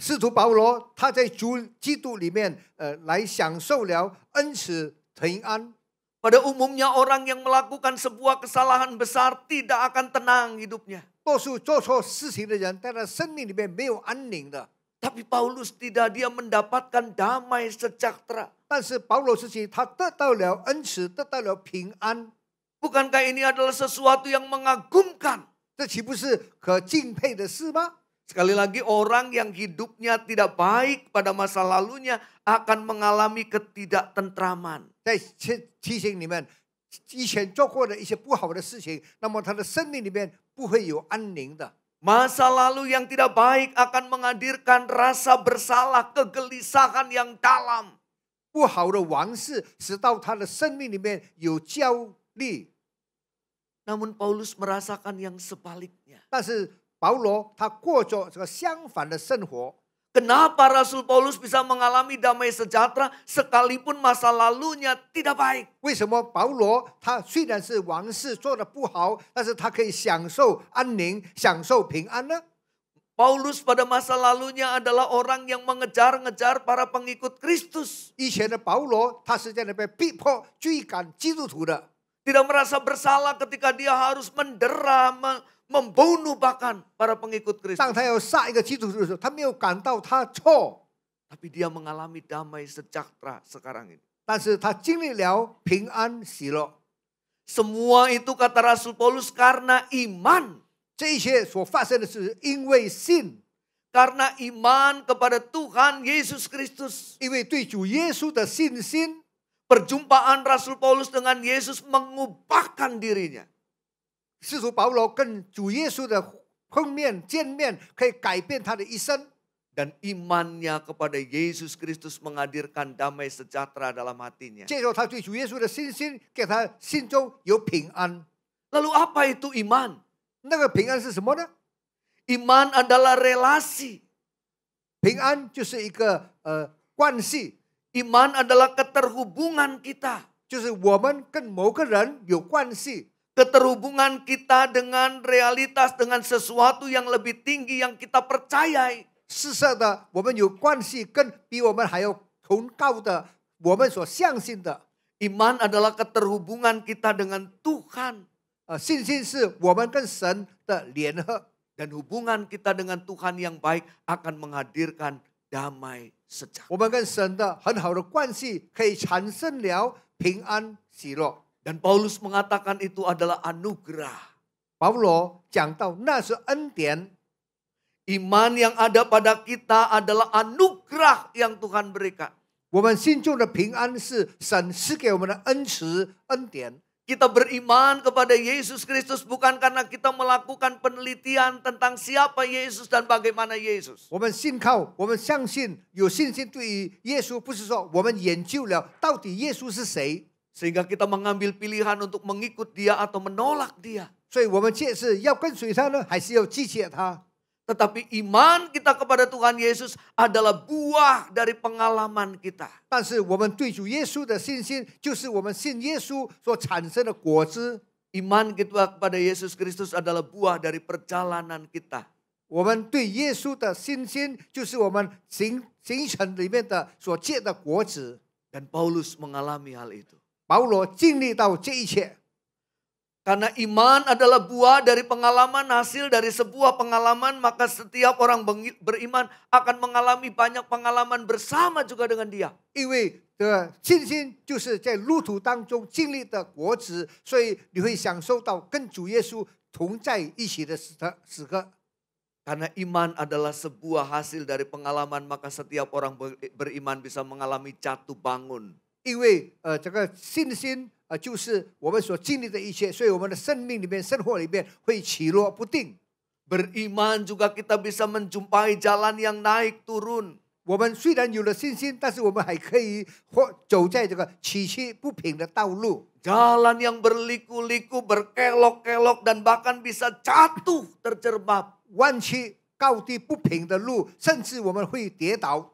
使徒保罗他在主基督里面来享受了恩慈平安。 Pada umumnya orang yang melakukan sebuah kesalahan besar tidak akan tenang hidupnya. 多数做错事情的人，在他生命里面没有安宁的。 Tapi Paulus tidak, dia mendapatkan damai sejahtera. 但是保罗自己他得到了恩慈，得到了平安。 Bukankah ini adalah sesuatu yang mengagumkan? 这岂不是可敬佩的事吗？ Sekali lagi orang yang hidupnya tidak baik pada masa lalunya akan mengalami ketidaktentraman. 在提醒你们，以前做过的一些不好的事情，那么他的生命里面不会有安宁的。 Masa lalu yang tidak baik akan menghadirkan rasa bersalah, kegelisahan yang dalam. 不好的往事使到他的生命里面有焦虑。 Namun Paulus merasakan yang sebaliknya. 但是保罗他过着这个相反的生活。 Kenapa Rasul Paulus bisa mengalami damai sejahtera sekalipun masa lalunya tidak baik? 为什么保罗他虽然是往事做得不好，但是他可以享受安宁，享受平安呢？ Paulus pada masa lalunya adalah orang yang mengejar-ngejar para pengikut Kristus. 以前的保罗他是在那边逼迫追赶基督徒的， Tidak merasa bersalah ketika dia harus mendera, membunuh bahkan para pengikut 当 Kristus. 他要杀一个基督徒的时候，他没有感到他错， Tapi dia mengalami damai sejahtera sekarang ini. 但是他经历了平安喜乐。 Semua itu kata Rasul Paulus karena iman. 这一切所发生的是因为信， Karena iman kepada Tuhan Yesus Kristus. 因为对主耶稣的信心， Perjumpaan Rasul Paulus dengan Yesus mengubahkan dirinya. 使徒保罗跟主耶稣的见面，可以改变他的一生。 Dan imannya kepada Yesus Kristus menghadirkan damai sejahtera dalam hatinya. 借着他对主耶稣的信心，给他心中有平安。 Lalu apa itu iman? 那个平安是什么呢？ Iman adalah relasi. 平安就是一个关系， Iman adalah keterhubungan kita. 就是我们跟某个人有关系。 Keterhubungan kita dengan realitas, dengan sesuatu yang lebih tinggi yang kita percayai. 是的，我们有关系，跟比我们还要崇高的，我们所相信的。 Iman adalah keterhubungan kita dengan Tuhan. 信心是我们跟神的联合， Dan hubungan kita dengan Tuhan yang baik akan menghadirkan damai sejahtera. 我们跟神的很好的关系，可以产生了平安喜乐。 Dan Paulus mengatakan itu adalah anugerah. 保罗讲到那是恩典， Iman yang ada pada kita adalah anugerah yang Tuhan berikan. 我们心中的平安是神赐给我们的恩慈恩典。 Kita beriman kepada Yesus Kristus bukan karena kita melakukan penelitian tentang siapa Yesus dan bagaimana Yesus. 我们信靠，我们相信，有信心对于耶稣，不是说我们研究了到底耶稣是谁， Sehingga kita mengambil pilihan untuk mengikut dia atau menolak dia. 所以我们这是要跟随他呢，还是要拒绝他？ Tetapi iman kita kepada Tuhan Yesus adalah buah dari pengalaman kita. 但是我们对主耶稣的信心，就是我们信耶稣所产生的果子。 Iman kita kepada Yesus Kristus adalah buah dari perjalanan kita. 我们对耶稣的信心，就是我们行程里面的所结的果子。 Dan Paulus mengalami hal itu. 保罗经历到这一切， Karena iman adalah buah dari pengalaman, hasil dari sebuah pengalaman, maka setiap orang beriman akan mengalami banyak pengalaman bersama juga dengan dia. 因为的信心就是在路途当中经历的果子，所以你会享受到跟主耶稣同在一起的时刻。 Karena iman adalah sebuah hasil dari pengalaman, maka setiap orang beriman bisa mengalami jatuh bangun. 因为这个信心就是我们所经历的一切，所以我们的生命里面、生活里面会起落不定。 Beriman juga kita bisa menjumpai jalan yang naik turun. 我们虽然有了信心，但是我们还可以走在这个崎岖不平的道路。 Jalan yang berliku-liku, berkelok-kelok, dan bahkan bisa jatuh terjerembab. 弯曲高低不平的路，甚至我们会跌倒。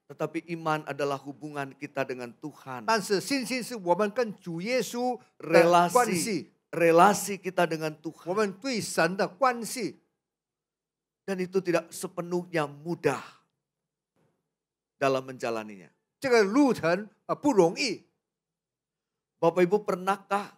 Tetapi iman adalah hubungan kita dengan Tuhan. 但是信心是我们跟主耶稣的关系， relasi kita dengan 我 Tuhan. 们对神的关系， Dan itu tidak sepenuhnya mudah dalam menjalaninya. 这个路程不容易。 Bapak Ibu, pernahkah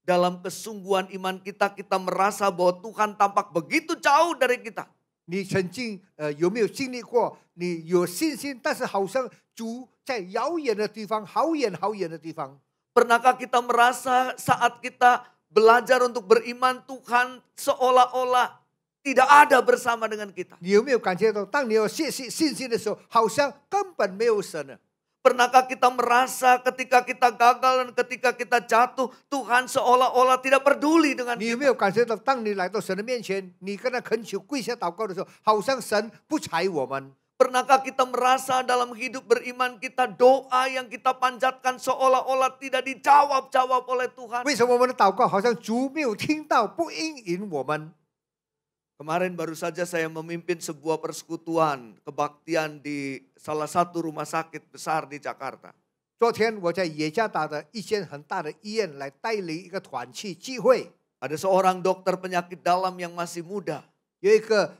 dalam kesungguhan iman kita, kita merasa bahwa Tuhan tampak begitu jauh dari kita? 你曾经有没有经历过？你有信心，但是好像主在遥远的地方，好远好远的地方。 Pernahkah kita merasa saat kita belajar untuk beriman, Tuhan seolah-olah tidak ada bersama dengan kita? 你有没有感觉到，当你有信心的时候，好像根本没有神了？ Pernahkah kita merasa ketika kita gagal dan ketika kita jatuh, Tuhan seolah-olah tidak peduli dengan 你有 kita? 没有感觉到，当你来到神的面前，你跟他恳求、跪下祷告的时候，好像神不睬我们？ Pernahkah kita merasa dalam hidup beriman kita, doa yang kita panjatkan seolah-olah tidak dijawab-jawab oleh Tuhan? 为什么我们的祷告好像主没有听到，不应允我们？ Kemarin baru saja saya memimpin sebuah persekutuan kebaktian di salah satu rumah sakit besar di Jakarta. 昨天我在耶加达的一间很大的医院来带领一个团契聚会， Ada seorang dokter penyakit dalam yang masih muda. 有一个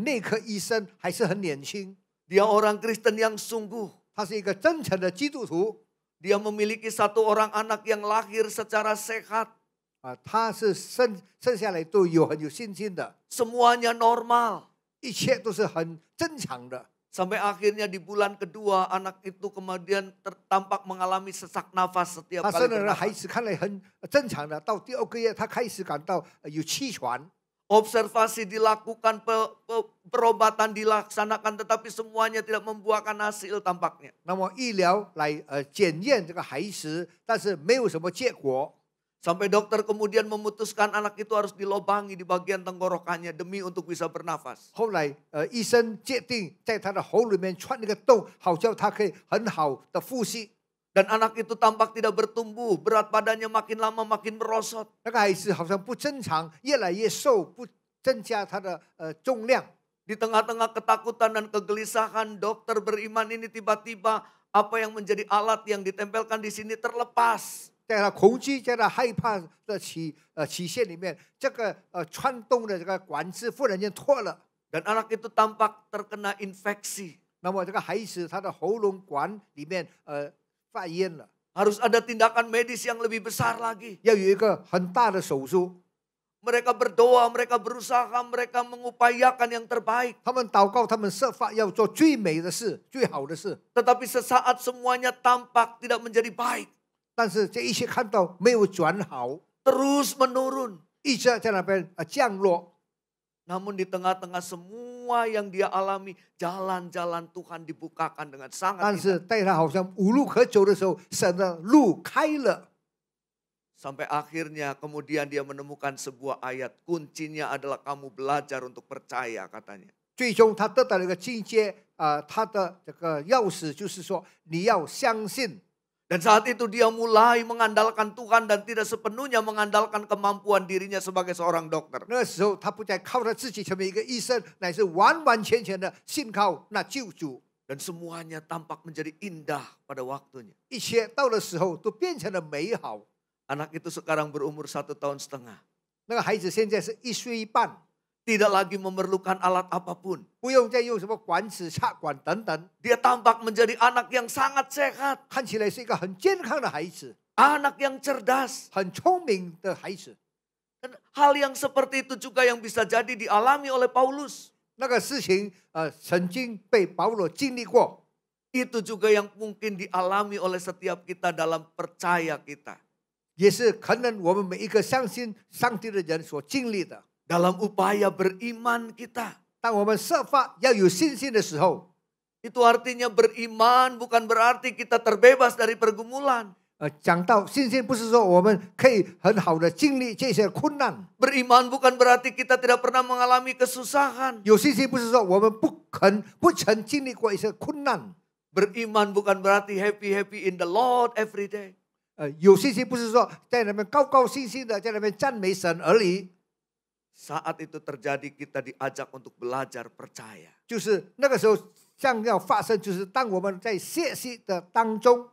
内科医生还是很年轻， Dia orang Kristen yang sungguh. 他是一个真诚的基督徒 Dia memiliki satu orang anak yang lahir secara sehat. 他是生下来都很有信心的， Semuanya normal. 一切都是很正常的。 Sampai akhirnya di bulan kedua anak itu kemudian tampak mengalami sesak nafas setiap 他 kali 生了孩 bernafas. 子看来很正常的，到第2个月他开始感到有气喘， Observasi dilakukan, perobatan dilaksanakan, tetapi semuanya tidak membuahkan hasil tampaknya. 那么医疗来检验这个孩子，但是没有什么结果。 Sampai dokter kemudian memutuskan anak itu harus dilobangi di bagian tenggorokannya demi untuk bisa bernafas. 后来医生界定在他的喉里面穿一个洞，好叫他可以很好的呼吸。 Dan anak itu tampak tidak bertumbuh, berat badannya makin lama makin merosot. 那个孩子好像不正常，越来越瘦，不增加他的重量。 Di tengah-tengah ketakutan dan kegelisahan, dokter beriman ini tiba-tiba apa yang menjadi alat yang ditempelkan di sini terlepas. 在他恐惧、在他害怕的期限里面，这个穿洞的这个管子忽然间脱了， Dan anak itu tampak terkena infeksi. 那么这个孩子他的喉咙管里面发炎了， Harus ada tindakan medis yang lebih besar lagi. 要有一个很大的手术。 Mereka berdoa, mereka berusaha, mereka mengupayakan yang terbaik. 他们祷告，他们设法要做最美的事、最好的事， Tetapi sesaat semuanya tampak tidak menjadi baik. 但是这一切看到没有转好， Terus menurun. 一直在那边降落。 Namun di tengah-tengah semua yang dia alami, jalan-jalan Tuhan dibukakan dengan 但 sangat 是 indah. 在他好像无路可走的时候，神的路开了。 Sampai akhirnya kemudian dia menemukan sebuah ayat. Kuncinya adalah kamu belajar untuk percaya katanya. 最终他得到了一个境界，他的这个钥匙就是说，你要相信。 Dan saat itu dia mulai mengandalkan Tuhan dan tidak sepenuhnya mengandalkan kemampuan dirinya sebagai seorang dokter. 那个时候，他不再靠他自己成为一个医生，乃是完完全全的信靠那救主。 Dan semuanya tampak menjadi indah pada waktunya. 一切到的时候都变成了美好。 Anak itu sekarang berumur 1,5 tahun. 那个孩子现在是1岁半， Tidak lagi memerlukan alat apapun. 不用再用什么管子、插管等等， Dia tampak menjadi anak yang sangat sehat. 看起来是一个很健康的孩子， Anak yang cerdas. 很聪明的孩子。 Dan hal yang seperti itu juga yang bisa jadi dialami oleh Paulus. 那个事情曾经被保罗经历过， Itu juga yang mungkin dialami oleh setiap kita dalam percaya kita. 也是可能我们每一个相信上帝的人所经历的。 Dalam upaya beriman kita. 当我们设法要有信心的时候， Itu artinya beriman bukan berarti kita terbebas dari pergumulan. 讲到信心，不是说我们可以很好的经历这些困难。 Beriman bukan berarti kita tidak pernah mengalami kesusahan. 有信心不是说我们不曾经历过一些困难。 Beriman bukan berarti happy in the Lord every day. 有信心不是说在那边高高兴兴的在那边赞美神而已。 Saat itu terjadi kita diajak untuk belajar percaya. 就是那个时候将要发生，就是当我们在学习的当中。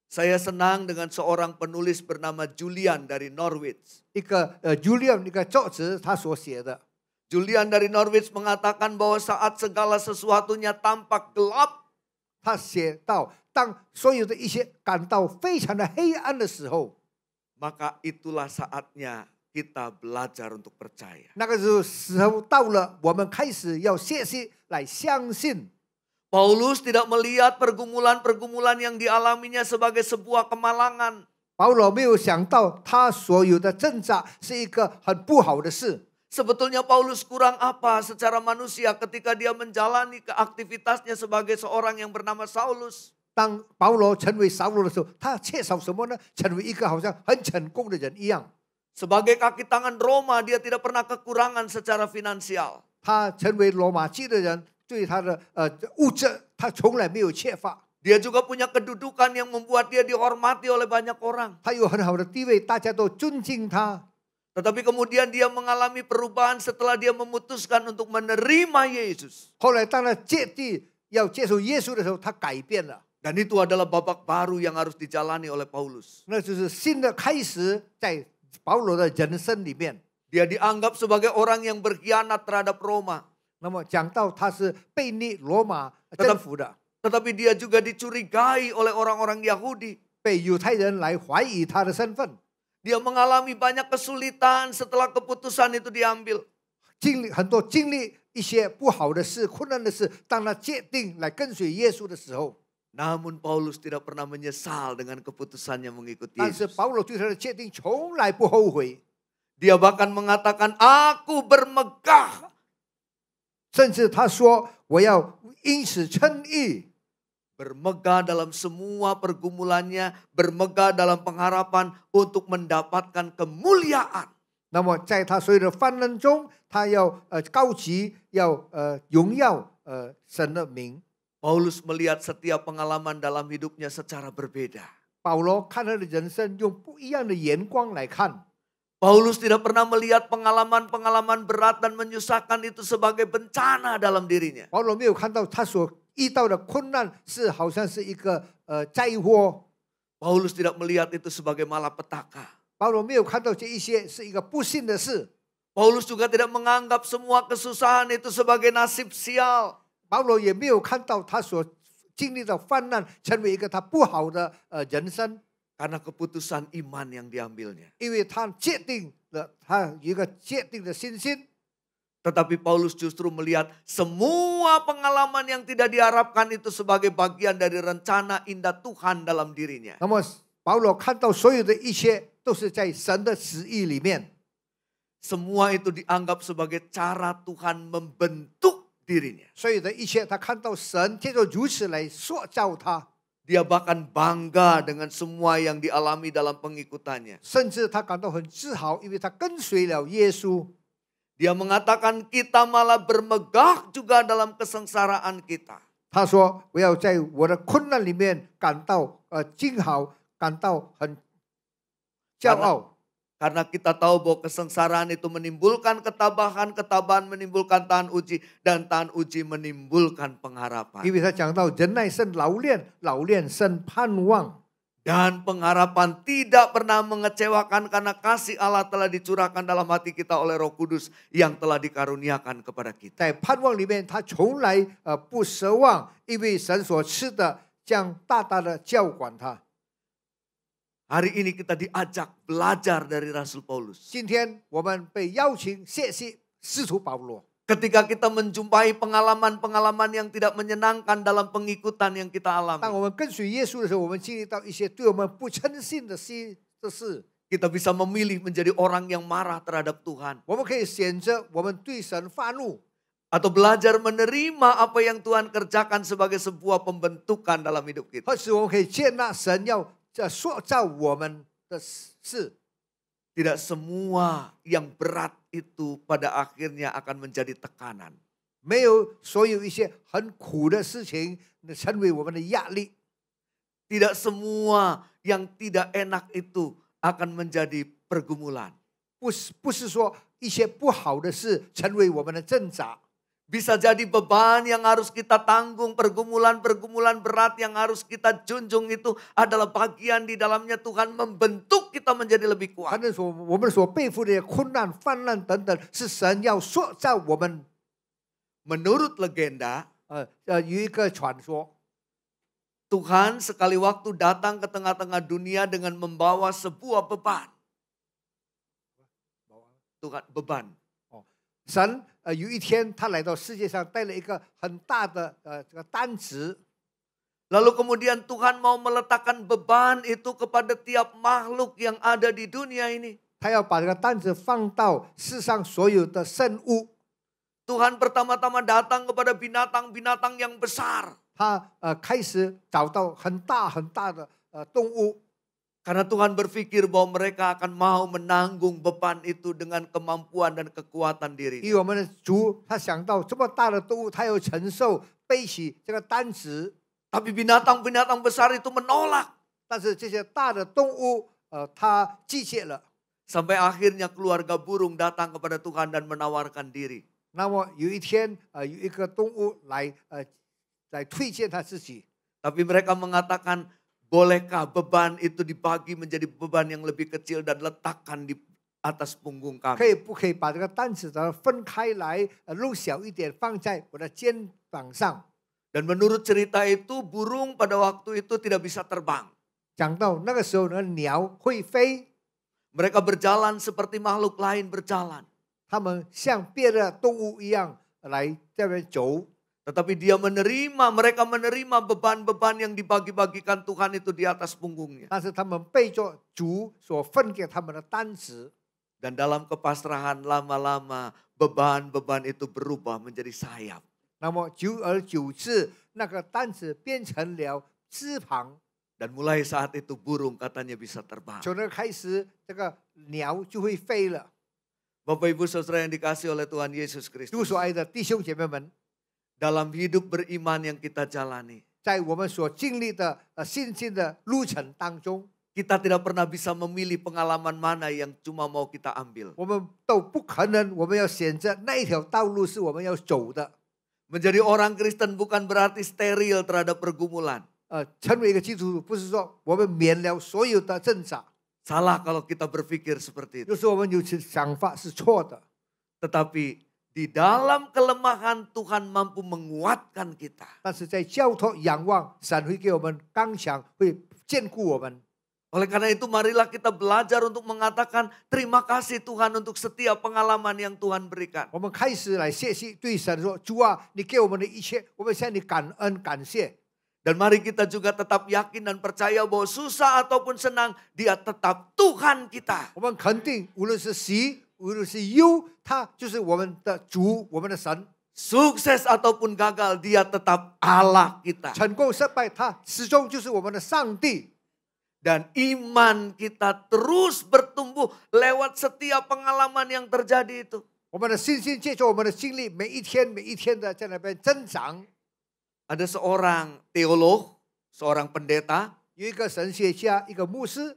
Saya senang dengan seorang penulis bernama Julian dari Norwich. 一个Julian 一个作者他所写的， Julian dari Norwich mengatakan bahwa saat segala sesuatunya tampak gelap, 他写到当所有的一切感到非常的黑暗的时候， maka itulah saatnya kita belajar untuk percaya. 那个时候到了，我们开始要学习来相信。 Paulus tidak melihat pergumulan-pergumulan yang dialaminya sebagai sebuah kemalangan. 保罗没有想到他所有的挣扎是一个很不好的事。 Sebetulnya Paulus kurang apa secara manusia ketika dia menjalani aktivitasnya sebagai seorang yang bernama Saulus. 当保罗成为扫罗的时候，他缺少什么呢？成为一个好像很成功的人一样。 Sebagai kaki tangan Roma, dia tidak pernah kekurangan secara finansial. 他成为罗马基的人，对他的物质，他从来没有缺乏。 Dia juga punya kedudukan yang membuat dia dihormati oleh banyak orang. 他有很好的地位，大家都尊敬他。 Tetapi kemudian dia mengalami perubahan setelah dia memutuskan untuk menerima Yesus. 后来当他决定要接受耶稣的时候，他改变了。 Dan itu adalah babak baru yang harus dijalani oleh Paulus. 那就是新的开始，在保罗的人生里面。 Dia dianggap sebagai orang yang berkhianat terhadap Roma. 那么讲到他是背逆罗马政府的， Tetapi dia juga dicurigai oleh orang-orang Yahudi. 被犹太人来怀疑他的身份， Dia mengalami banyak kesulitan setelah keputusan itu diambil. 经历一些不好的事、困难的事。当他决定来跟随耶稣的时候， Namun Paulus tidak pernah menyesal dengan keputusannya mengikuti 但是 Yesus. 保罗对他的决定从来不后悔。Dia bahkan mengatakan, aku bermegah. 甚至他说我要因此称义。 Bermegah dalam semua pergumulannya, bermegah dalam pengharapan untuk mendapatkan kemuliaan. 那么在他所有的患难中，他要高级，要荣耀神的名。 Paulus melihat setiap pengalaman dalam hidupnya secara berbeda. 保罗看他的人生用不一样的眼光来看。 Paulus tidak pernah melihat pengalaman-pengalaman berat dan menyusahkan itu sebagai bencana dalam dirinya. 保罗没有看到他所遇到的困难是好像是一个灾祸。 Paulus tidak melihat itu sebagai malapetaka. 保罗没有看到这一些是一个不幸的事。 Paulus juga tidak menganggap semua kesusahan itu sebagai nasib sial. 保罗也没有看到他所经历的患难成为一个他不好的人生。 Karena keputusan iman yang diambilnya. 因为他界定了，他有一个界定的信心。 Tetapi Paulus justru melihat semua pengalaman yang tidak diharapkan itu sebagai bagian dari rencana indah Tuhan dalam dirinya. 那么保罗看到所有的一切都是在神的旨意里面， Semua itu dianggap sebagai cara Tuhan membentuk dirinya. 所有的一切他看到神借着如此来塑造他， Dia bahkan bangga dengan semua yang dialami dalam pengikutannya. 甚至他感到很自豪，因为他跟随了耶稣。 Dia mengatakan kita malah bermegah juga dalam kesengsaraan kita. 他说：“我要在我的困难里面感到惊豪，感到很骄傲。 Karena kita tahu bahwa kesengsaraan itu menimbulkan ketabahan, ketabahan menimbulkan tahan uji, dan tahan uji menimbulkan pengharapan. 因为他讲到忍耐生老练，老练生盼望。 Dan pengharapan tidak pernah mengecewakan karena kasih Allah telah dicurahkan dalam hati kita oleh Roh Kudus yang telah dikaruniakan kepada kita. 在盼望里面，他从来不奢望，因为神所赐的将大大的教管他。 Hari ini kita diajak belajar dari Rasul Paulus. 今天我们被邀请学习使徒保罗。 Ketika kita menjumpai pengalaman-pengalaman yang tidak menyenangkan dalam pengikutan yang kita 当 alami. 我们跟随耶稣的时候，我们经历到一些对我们不称信的事。 Kita bisa memilih menjadi orang yang marah terhadap Tuhan. 我们可以选择我们对神发怒， Atau belajar menerima apa yang Tuhan kerjakan sebagai sebuah pembentukan dalam hidup kita. 或是我们可以接纳神要塑造我们的事。 Tidak semua yang berat itu pada akhirnya akan menjadi tekanan. 没有所有一些很苦的事情成为我们的压力。 Tidak semua yang tidak enak itu akan menjadi pergumulan. 不是说一些不好的事成为我们的挣扎。 Bisa jadi beban yang harus kita tanggung, pergumulan-pergumulan berat yang harus kita junjung itu adalah bagian di dalamnya Tuhan membentuk kita menjadi lebih 反 kuat. 正说我们所背负的困难、患难等等，是神要塑造我们。 Menurut legenda, 有一个传说， Tuhan sekali waktu datang ke tengah-tengah dunia dengan membawa sebuah beban. Tuhan, beban. 神有一天他来到世界上，带了一个很大的这个担子。 Lalu kemudian Tuhan mau meletakkan beban itu kepada tiap makhluk yang ada di dunia ini. 他要把这个担子放到世上所有的生物。 Tuhan pertama-tama datang kepada binatang-binatang yang besar. 他开始找到很大很大的动物。 Karena Tuhan berpikir bahwa mereka akan mau menanggung beban itu dengan kemampuan dan kekuatan 因 diri. 为我们的主，他想到这么大的动物，他要承受背起这个担子， Tapi binatang-binatang besar itu menolak. 但是这些大的动物，他拒绝了。 Sampai akhirnya keluarga burung datang kepada Tuhan dan menawarkan diri. 那么有一天，有一个动物来推荐他自己， Tapi mereka mengatakan, bolehkah beban itu dibagi menjadi beban yang lebih kecil dan letakkan di atas punggung 可 kami. 以不可以把这个担子分开来，弄小一点，放在我的肩膀上？ Dan menurut cerita itu, burung pada waktu itu tidak bisa terbang. 讲到那个时候呢，鸟会飞， Mereka berjalan seperti makhluk lain berjalan. 它们像别的动物一样来这边走。 Tetapi mereka menerima beban-beban yang dibagi-bagikan Tuhan itu di atas punggungnya. 但是他们背着主所分给他们的担子。Dan dalam kepasrahan lama-lama beban-beban itu berubah menjadi sayap. 那么久而久之，那个担子变成了翅膀， Dan mulai saat itu burung katanya bisa terbang. 从那开始，这个鸟就会飞了。 Bapak Ibu Saudara yang dikasihi oleh Tuhan Yesus 主 Kristus. 所爱的弟兄姐妹们， Dalam hidup beriman yang kita jalani. 在我们所经历的信心的路程当中， Kita tidak pernah bisa memilih pengalaman mana yang cuma mau kita ambil. 我们都不可能，我们要选择那一条道路是我们要走的。 Menjadi orang Kristen bukan berarti steril terhadap pergumulan. 成为一个基督徒，不是说我们免了所有的挣扎， Salah kalau kita berpikir seperti itu. 就是我们有些想法是错的。 Tetapi di dalam kelemahan Tuhan mampu menguatkan kita. 但是在交托仰望，神会给我们刚强，会坚固我们。 Oleh karena itu marilah kita belajar untuk mengatakan terima kasih Tuhan untuk setiap pengalaman yang Tuhan berikan. 我们开始来学习对神说：“主啊，你给我们的一切，我们向你感恩感谢。” Dan mari kita juga tetap yakin dan percaya bahwa susah ataupun senang Dia tetap Tuhan kita. 我们肯定，无论是喜，无论是忧，他就是我们的主，我们的神。 Sukses ataupun gagal Dia tetap Allah kita. 成功失败，他始终就是我们的上帝。 Dan iman kita terus bertumbuh lewat setiap pengalaman yang terjadi itu. 我们的信心借着我们的经历，每一天每一天的在那边增长。 Ada seorang teolog, seorang pendeta 有一个神学家，一个牧师，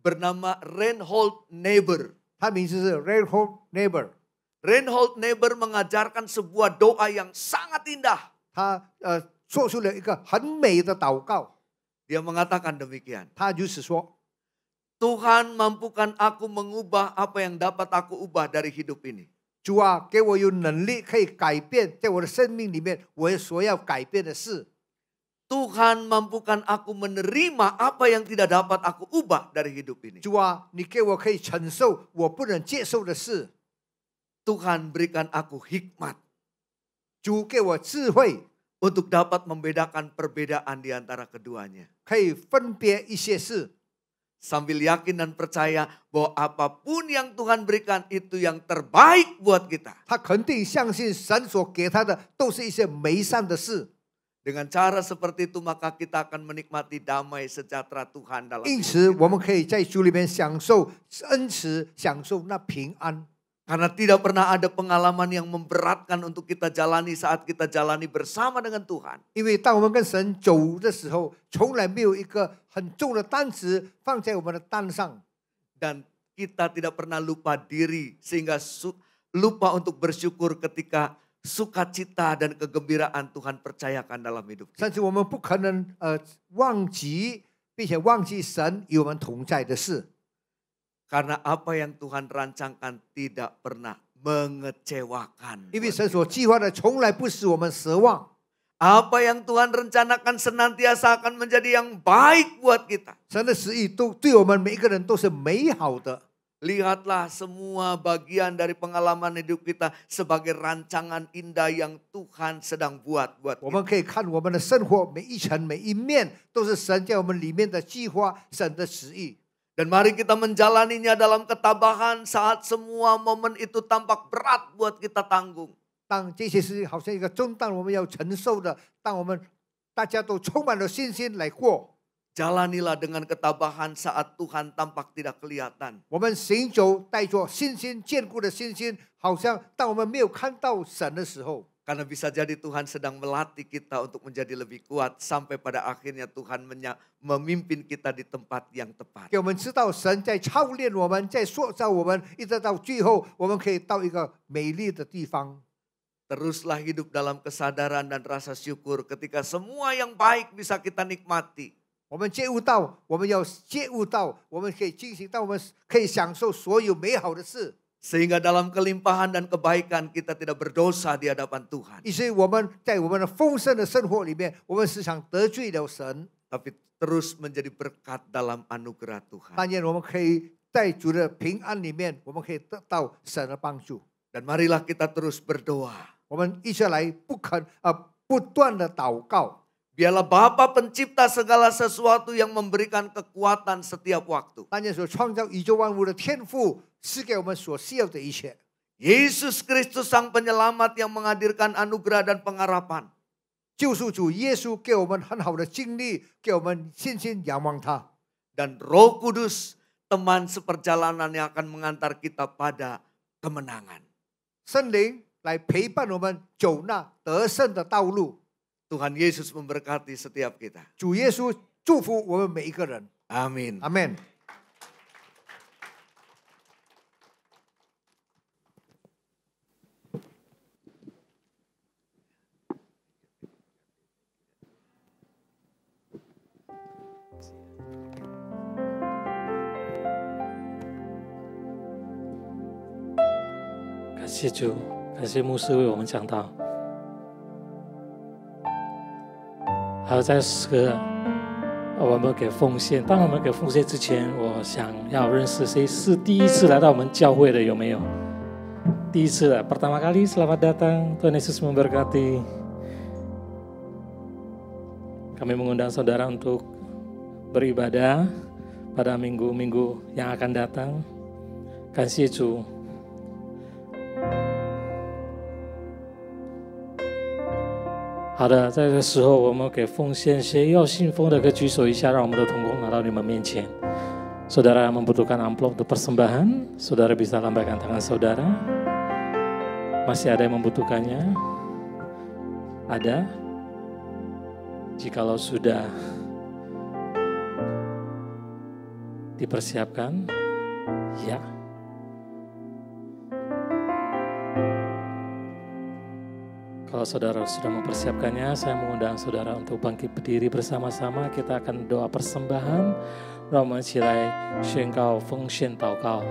bernama Reinhold Niebuhr. 他名字是 Reinhold Niebuhr。 Reinhold Niebuhr mengajarkan sebuah doa yang sangat indah. 他做出了一个很美的祷告。 Dia mengatakan demikian. 他如此说： Tuhan mampukan aku mengubah apa yang dapat aku ubah dari hidup ini. 主啊，给我有能力可以改变，在我的生命里面我所要改变的事。 Tuhan mampukan aku menerima apa yang tidak dapat aku ubah dari hidup ini. 主啊，你给我可以承受我不能接受的事。 Tuhan berikan aku hikmat 主给我智慧， untuk dapat membedakan perbedaan di antara keduanya. 可以分别一些事。 Sambil yakin dan percaya bahwa apapun yang Tuhan berikan itu yang terbaik buat kita. 他肯定相信神所给他的都是一些美善的事。 Dengan cara seperti itu maka kita akan menikmati damai sejahtera Tuhan dalam 因 hidup 此， kita. 我们可以在主里面享受恩慈，享受那平安。 Karena tidak pernah ada pengalaman yang memberatkan untuk kita jalani saat kita jalani bersama dengan Tuhan. 因为当我们跟神走的时候，从来没有一个很重的担子放在我们的担上， Dan kita tidak pernah lupa diri sehingga lupa untuk bersyukur ketika sukacita dan kegembiraan Tuhan percayakan dalam hidup kita. 甚至我们不可能忘记，并且忘记神与我们同在的事。 Karena apa yang Tuhan rancangkan tidak pernah mengecewakan. 因为神所计划的从来不使我们失望， Apa yang Tuhan rencanakan senantiasa akan menjadi yang baik buat kita. 神的旨意都对我们每一个人都是美好的。 Lihatlah semua bagian dari pengalaman hidup kita sebagai rancangan indah yang Tuhan sedang buat 我 kita. 们可以看我们的生活每一层每一面都是神在我们里面的计划，神的旨意。 Dan mari kita menjalaninya dalam ketabahan saat semua momen itu tampak berat buat kita tanggung. 当这些事情好像一个重担，我们要承受的，当我们大家都充满了信心来过， Jalanilah dengan ketabahan saat Tuhan tampak tidak kelihatan. 我们行走带着信心坚固的信心，好像当我们没有看到神的时候， Karena bisa jadi Tuhan sedang melatih kita untuk menjadi lebih kuat sampai pada akhirnya Tuhan memimpin kita di tempat yang tepat. 给我们知道神在操练我们，在塑造我们，一直到最后，我们可以到一个美丽的地方。 Teruslah hidup dalam kesadaran dan rasa syukur ketika semua yang baik bisa kita nikmati. 我们觉悟到，我们要觉悟到，我们可以进行到，我们可以享受所有美好的事。 Sehingga dalam kelimpahan dan kebaikan kita tidak berdosa di hadapan Tuhan. 以至于我们在我们的丰盛的生活里面，我们时常得罪了神， Tapi terus menjadi berkat dalam anugerah Tuhan. 但愿我们可以在主的平安里面，我们可以得到神的帮助。 Dan marilah kita terus berdoa. 我们一起来不断的祷告， Biarlah Bapa pencipta segala sesuatu yang memberikan kekuatan setiap waktu. 但愿所创造宇宙万物的天父赐给我们所需要的一切。 Yesus Kristus Sang Penyelamat yang menghadirkan anugerah dan pengharapan. 救赎主耶稣给我们很好的经历，给我们信心仰望他。 Dan Roh Kudus, teman seperjalanan yang akan mengantar kita pada kemenangan. 圣灵来陪伴我们走那得胜的道路。 Tuhan Yesus memberkati setiap kita. 主耶稣祝福我们每一个人。 Amin. 阿门。 感谢主，感谢牧师为我们讲道。还有在这个我们给奉献，当我们给奉献之前，我想要认识谁是第一次来到我们教会的，有没有？第一次的 pertama kali selamat datang, Tuhan Yesus memberkati. Kami mengundang saudara untuk beribadah pada minggu-minggu yang akan datang. 感谢主。 好的，在这个时候我们给奉献，谁要信奉的可以举手一下，让我们的同工拿到你们面前。Saudara membutuhkan amplop untuk persembahan, saudara bisa lambaikan tangan saudara. Masih ada yang membutuhkannya? Ada? Jikalau sudah dipersiapkan, ya. Kalau saudara sudah mempersiapkannya, saya mengundang saudara untuk bangkit berdiri bersama-sama. Kita akan doa persembahan， 让我们一起来宣告奉献祷告，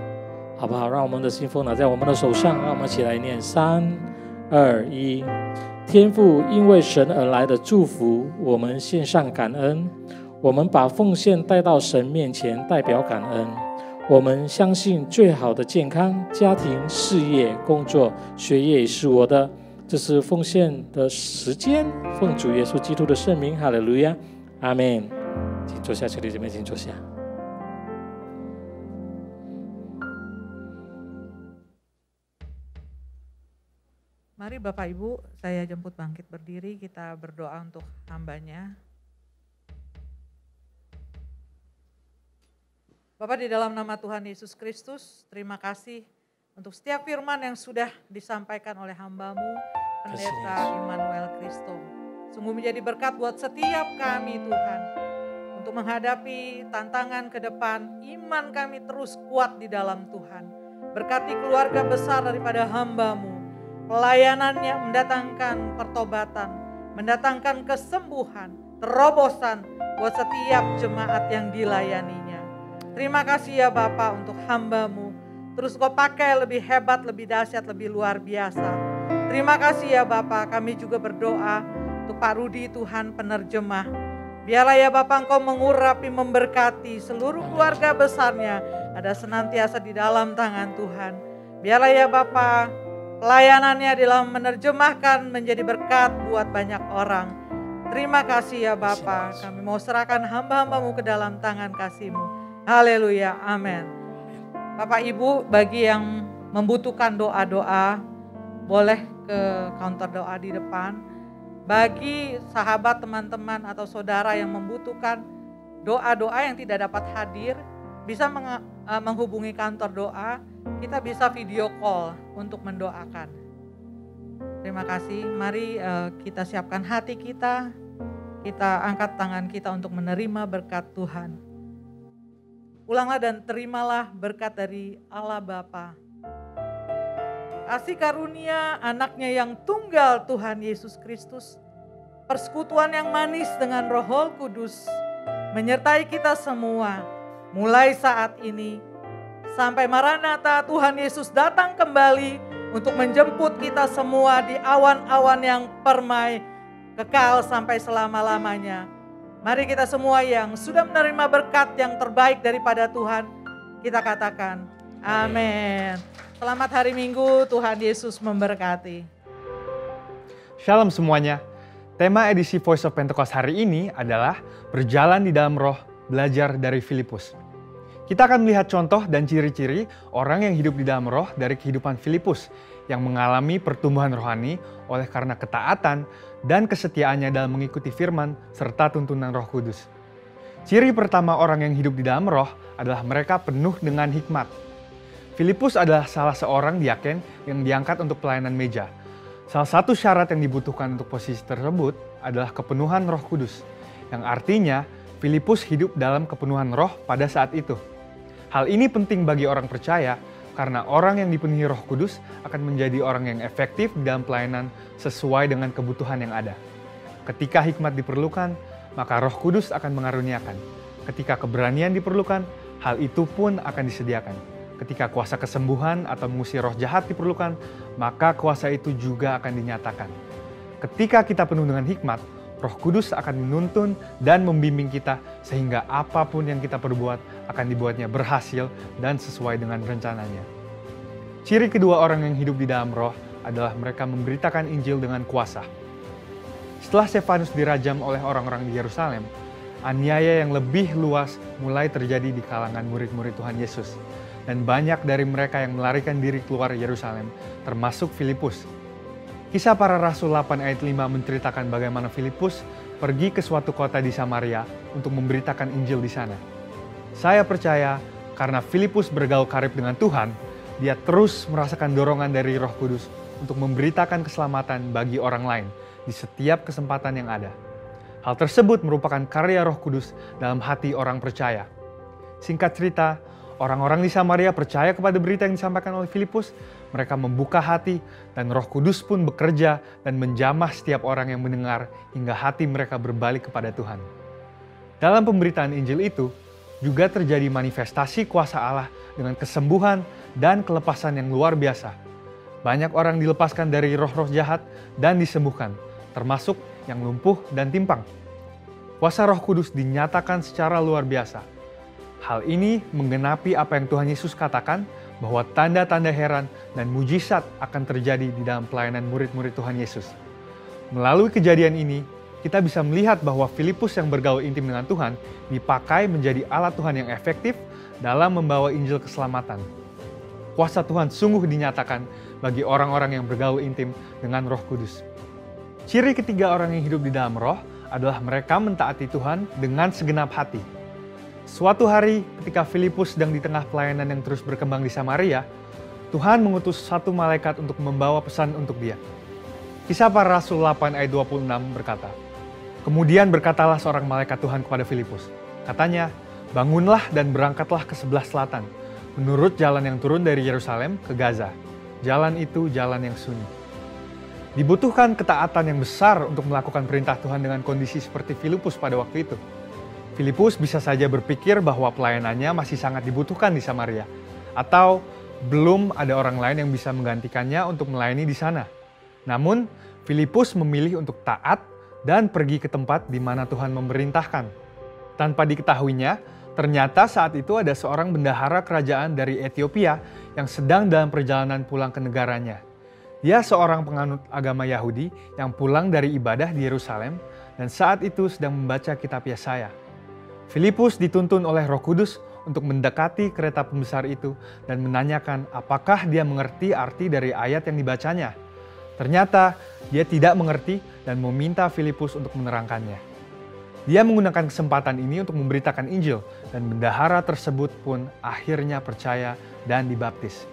好不好？让我们的信封拿在我们的手上，让我们一起来念3、2、1。天父，因为神而来的祝福，我们献上感恩。我们把奉献带到神面前，代表感恩。我们相信最好的健康、家庭、事业、工作、学业也是我的。 这是奉献的时间，奉主耶稣基督的圣名，哈利路亚，阿门。请坐下，兄弟姐妹，请坐下。Mari Bapak Ibu, saya jemput bangkit berdiri, kita berdoa untuk hambanya. Bapak, di dalam nama Tuhan Yesus Kristus, terima kasih untuk setiap firman yang sudah disampaikan oleh hamba-Mu, Pendeta Immanuel Kristo. Sungguh menjadi berkat buat setiap kami Tuhan. Untuk menghadapi tantangan ke depan, iman kami terus kuat di dalam Tuhan. Berkati keluarga besar daripada hamba-Mu. Pelayanannya mendatangkan pertobatan, mendatangkan kesembuhan, terobosan buat setiap jemaat yang dilayaninya. Terima kasih ya Bapak untuk hamba-Mu. Terus Kau pakai lebih hebat, lebih dahsyat, lebih luar biasa. Terima kasih ya Bapak, kami juga berdoa untuk Pak Rudi Tuhan penerjemah. Biarlah ya Bapak Engkau mengurapi, memberkati seluruh keluarga besarnya. Ada senantiasa di dalam tangan Tuhan. Biarlah ya Bapak, pelayanannya dalam menerjemahkan menjadi berkat buat banyak orang. Terima kasih ya Bapak, kami mau serahkan hamba-hamba-Mu ke dalam tangan kasih-Mu. Haleluya, amin. Bapak Ibu, bagi yang membutuhkan doa-doa, boleh ke counter doa di depan. Bagi sahabat, teman-teman atau saudara yang membutuhkan doa-doa yang tidak dapat hadir, bisa menghubungi kantor doa, kita bisa video call untuk mendoakan. Terima kasih, mari kita siapkan hati kita angkat tangan kita untuk menerima berkat Tuhan. Ulanglah dan terimalah berkat dari Allah Bapa. Kasih karunia anaknya yang tunggal Tuhan Yesus Kristus. Persekutuan yang manis dengan Roh Kudus. Menyertai kita semua. Mulai saat ini. Sampai Maranatha Tuhan Yesus datang kembali. Untuk menjemput kita semua di awan-awan yang permai. Kekal sampai selama-lamanya. Mari kita semua yang sudah menerima berkat yang terbaik daripada Tuhan, kita katakan amin. Selamat hari Minggu, Tuhan Yesus memberkati. Shalom semuanya. Tema edisi Voice of Pentecost hari ini adalah berjalan di dalam roh, belajar dari Filipus. Kita akan melihat contoh dan ciri-ciri orang yang hidup di dalam roh dari kehidupan Filipus yang mengalami pertumbuhan rohani oleh karena ketaatan dan kesetiaannya dalam mengikuti firman serta tuntunan Roh Kudus. Ciri pertama orang yang hidup di dalam roh adalah mereka penuh dengan hikmat. Filipus adalah salah seorang diaken yang diangkat untuk pelayanan meja. Salah satu syarat yang dibutuhkan untuk posisi tersebut adalah kepenuhan Roh Kudus, yang artinya Filipus hidup dalam kepenuhan roh pada saat itu. Hal ini penting bagi orang percaya karena orang yang dipenuhi Roh Kudus akan menjadi orang yang efektif dalam pelayanan sesuai dengan kebutuhan yang ada. Ketika hikmat diperlukan, maka Roh Kudus akan mengaruniakan. Ketika keberanian diperlukan, hal itu pun akan disediakan. Ketika kuasa kesembuhan atau mengusir roh jahat diperlukan, maka kuasa itu juga akan dinyatakan. Ketika kita penuh dengan hikmat, Roh Kudus akan menuntun dan membimbing kita sehingga apapun yang kita perbuat akan dibuatnya berhasil dan sesuai dengan rencananya. Ciri kedua orang yang hidup di dalam roh adalah mereka memberitakan Injil dengan kuasa. Setelah Stefanus dirajam oleh orang-orang di Yerusalem, aniaya yang lebih luas mulai terjadi di kalangan murid-murid Tuhan Yesus. Dan banyak dari mereka yang melarikan diri keluar Yerusalem, termasuk Filipus. Kisah para Rasul 8 ayat 5 menceritakan bagaimana Filipus pergi ke suatu kota di Samaria untuk memberitakan Injil di sana. Saya percaya karena Filipus bergaul karib dengan Tuhan, dia terus merasakan dorongan dari Roh Kudus untuk memberitakan keselamatan bagi orang lain di setiap kesempatan yang ada. Hal tersebut merupakan karya Roh Kudus dalam hati orang percaya. Singkat cerita, orang-orang di Samaria percaya kepada berita yang disampaikan oleh Filipus. Mereka membuka hati dan Roh Kudus pun bekerja dan menjamah setiap orang yang mendengar hingga hati mereka berbalik kepada Tuhan. Dalam pemberitaan Injil itu juga terjadi manifestasi kuasa Allah dengan kesembuhan dan kelepasan yang luar biasa. Banyak orang dilepaskan dari roh-roh jahat dan disembuhkan, termasuk yang lumpuh dan timpang. Kuasa Roh Kudus dinyatakan secara luar biasa. Hal ini menggenapi apa yang Tuhan Yesus katakan bahwa tanda-tanda heran dan mujizat akan terjadi di dalam pelayanan murid-murid Tuhan Yesus. Melalui kejadian ini, kita bisa melihat bahwa Filipus yang bergaul intim dengan Tuhan dipakai menjadi alat Tuhan yang efektif dalam membawa Injil keselamatan. Kuasa Tuhan sungguh dinyatakan bagi orang-orang yang bergaul intim dengan Roh Kudus. Ciri ketiga orang yang hidup di dalam roh adalah mereka mentaati Tuhan dengan segenap hati. Suatu hari ketika Filipus sedang di tengah pelayanan yang terus berkembang di Samaria, Tuhan mengutus satu malaikat untuk membawa pesan untuk dia. Kisah para Rasul 8 ayat 26 berkata, "Kemudian berkatalah seorang malaikat Tuhan kepada Filipus. Katanya, bangunlah dan berangkatlah ke sebelah selatan, menurut jalan yang turun dari Yerusalem ke Gaza. Jalan itu jalan yang sunyi." Dibutuhkan ketaatan yang besar untuk melakukan perintah Tuhan dengan kondisi seperti Filipus pada waktu itu. Filipus bisa saja berpikir bahwa pelayanannya masih sangat dibutuhkan di Samaria, atau belum ada orang lain yang bisa menggantikannya untuk melayani di sana. Namun, Filipus memilih untuk taat dan pergi ke tempat di mana Tuhan memerintahkan. Tanpa diketahuinya, ternyata saat itu ada seorang bendahara kerajaan dari Ethiopia yang sedang dalam perjalanan pulang ke negaranya. Dia seorang penganut agama Yahudi yang pulang dari ibadah di Yerusalem dan saat itu sedang membaca kitab Yesaya. Filipus dituntun oleh Roh Kudus untuk mendekati kereta pembesar itu dan menanyakan apakah dia mengerti arti dari ayat yang dibacanya. Ternyata dia tidak mengerti dan meminta Filipus untuk menerangkannya. Dia menggunakan kesempatan ini untuk memberitakan Injil dan bendahara tersebut pun akhirnya percaya dan dibaptis.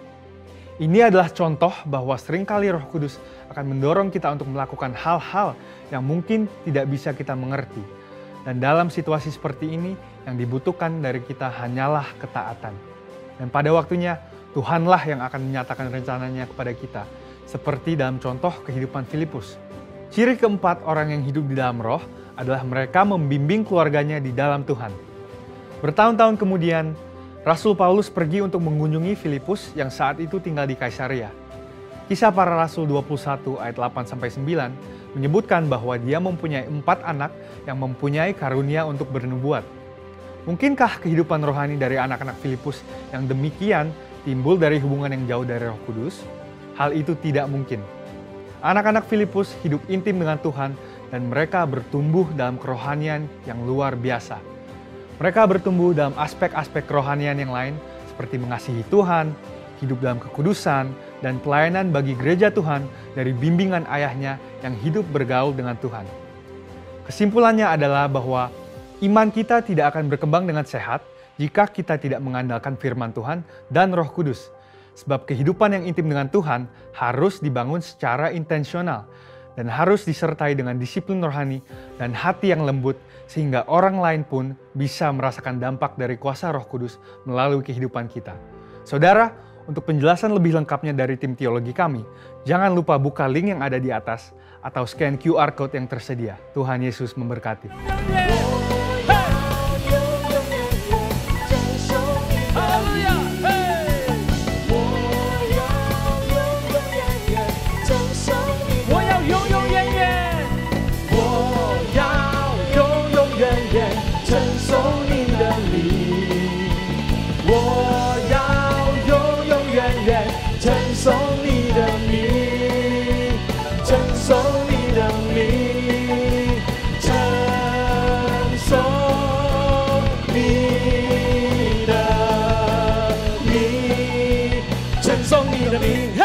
Ini adalah contoh bahwa seringkali Roh Kudus akan mendorong kita untuk melakukan hal-hal yang mungkin tidak bisa kita mengerti. Dan dalam situasi seperti ini, yang dibutuhkan dari kita hanyalah ketaatan. Dan pada waktunya, Tuhanlah yang akan menyatakan rencananya kepada kita, seperti dalam contoh kehidupan Filipus. Ciri keempat orang yang hidup di dalam roh adalah mereka membimbing keluarganya di dalam Tuhan. Bertahun-tahun kemudian, Rasul Paulus pergi untuk mengunjungi Filipus yang saat itu tinggal di Kaisarea. Kisah para Rasul 21 ayat 8-9 menyebutkan bahwa dia mempunyai 4 anak yang mempunyai karunia untuk bernubuat. Mungkinkah kehidupan rohani dari anak-anak Filipus yang demikian timbul dari hubungan yang jauh dari Roh Kudus? Hal itu tidak mungkin. Anak-anak Filipus hidup intim dengan Tuhan dan mereka bertumbuh dalam kerohanian yang luar biasa. Mereka bertumbuh dalam aspek-aspek kerohanian yang lain seperti mengasihi Tuhan, hidup dalam kekudusan, dan pelayanan bagi gereja Tuhan dari bimbingan ayahnya yang hidup bergaul dengan Tuhan. Kesimpulannya adalah bahwa iman kita tidak akan berkembang dengan sehat jika kita tidak mengandalkan firman Tuhan dan Roh Kudus. Sebab kehidupan yang intim dengan Tuhan harus dibangun secara intensional dan harus disertai dengan disiplin rohani dan hati yang lembut sehingga orang lain pun bisa merasakan dampak dari kuasa Roh Kudus melalui kehidupan kita. Saudara, untuk penjelasan lebih lengkapnya dari tim teologi kami, jangan lupa buka link yang ada di atas atau scan QR Code yang tersedia. Tuhan Yesus memberkati.你的名。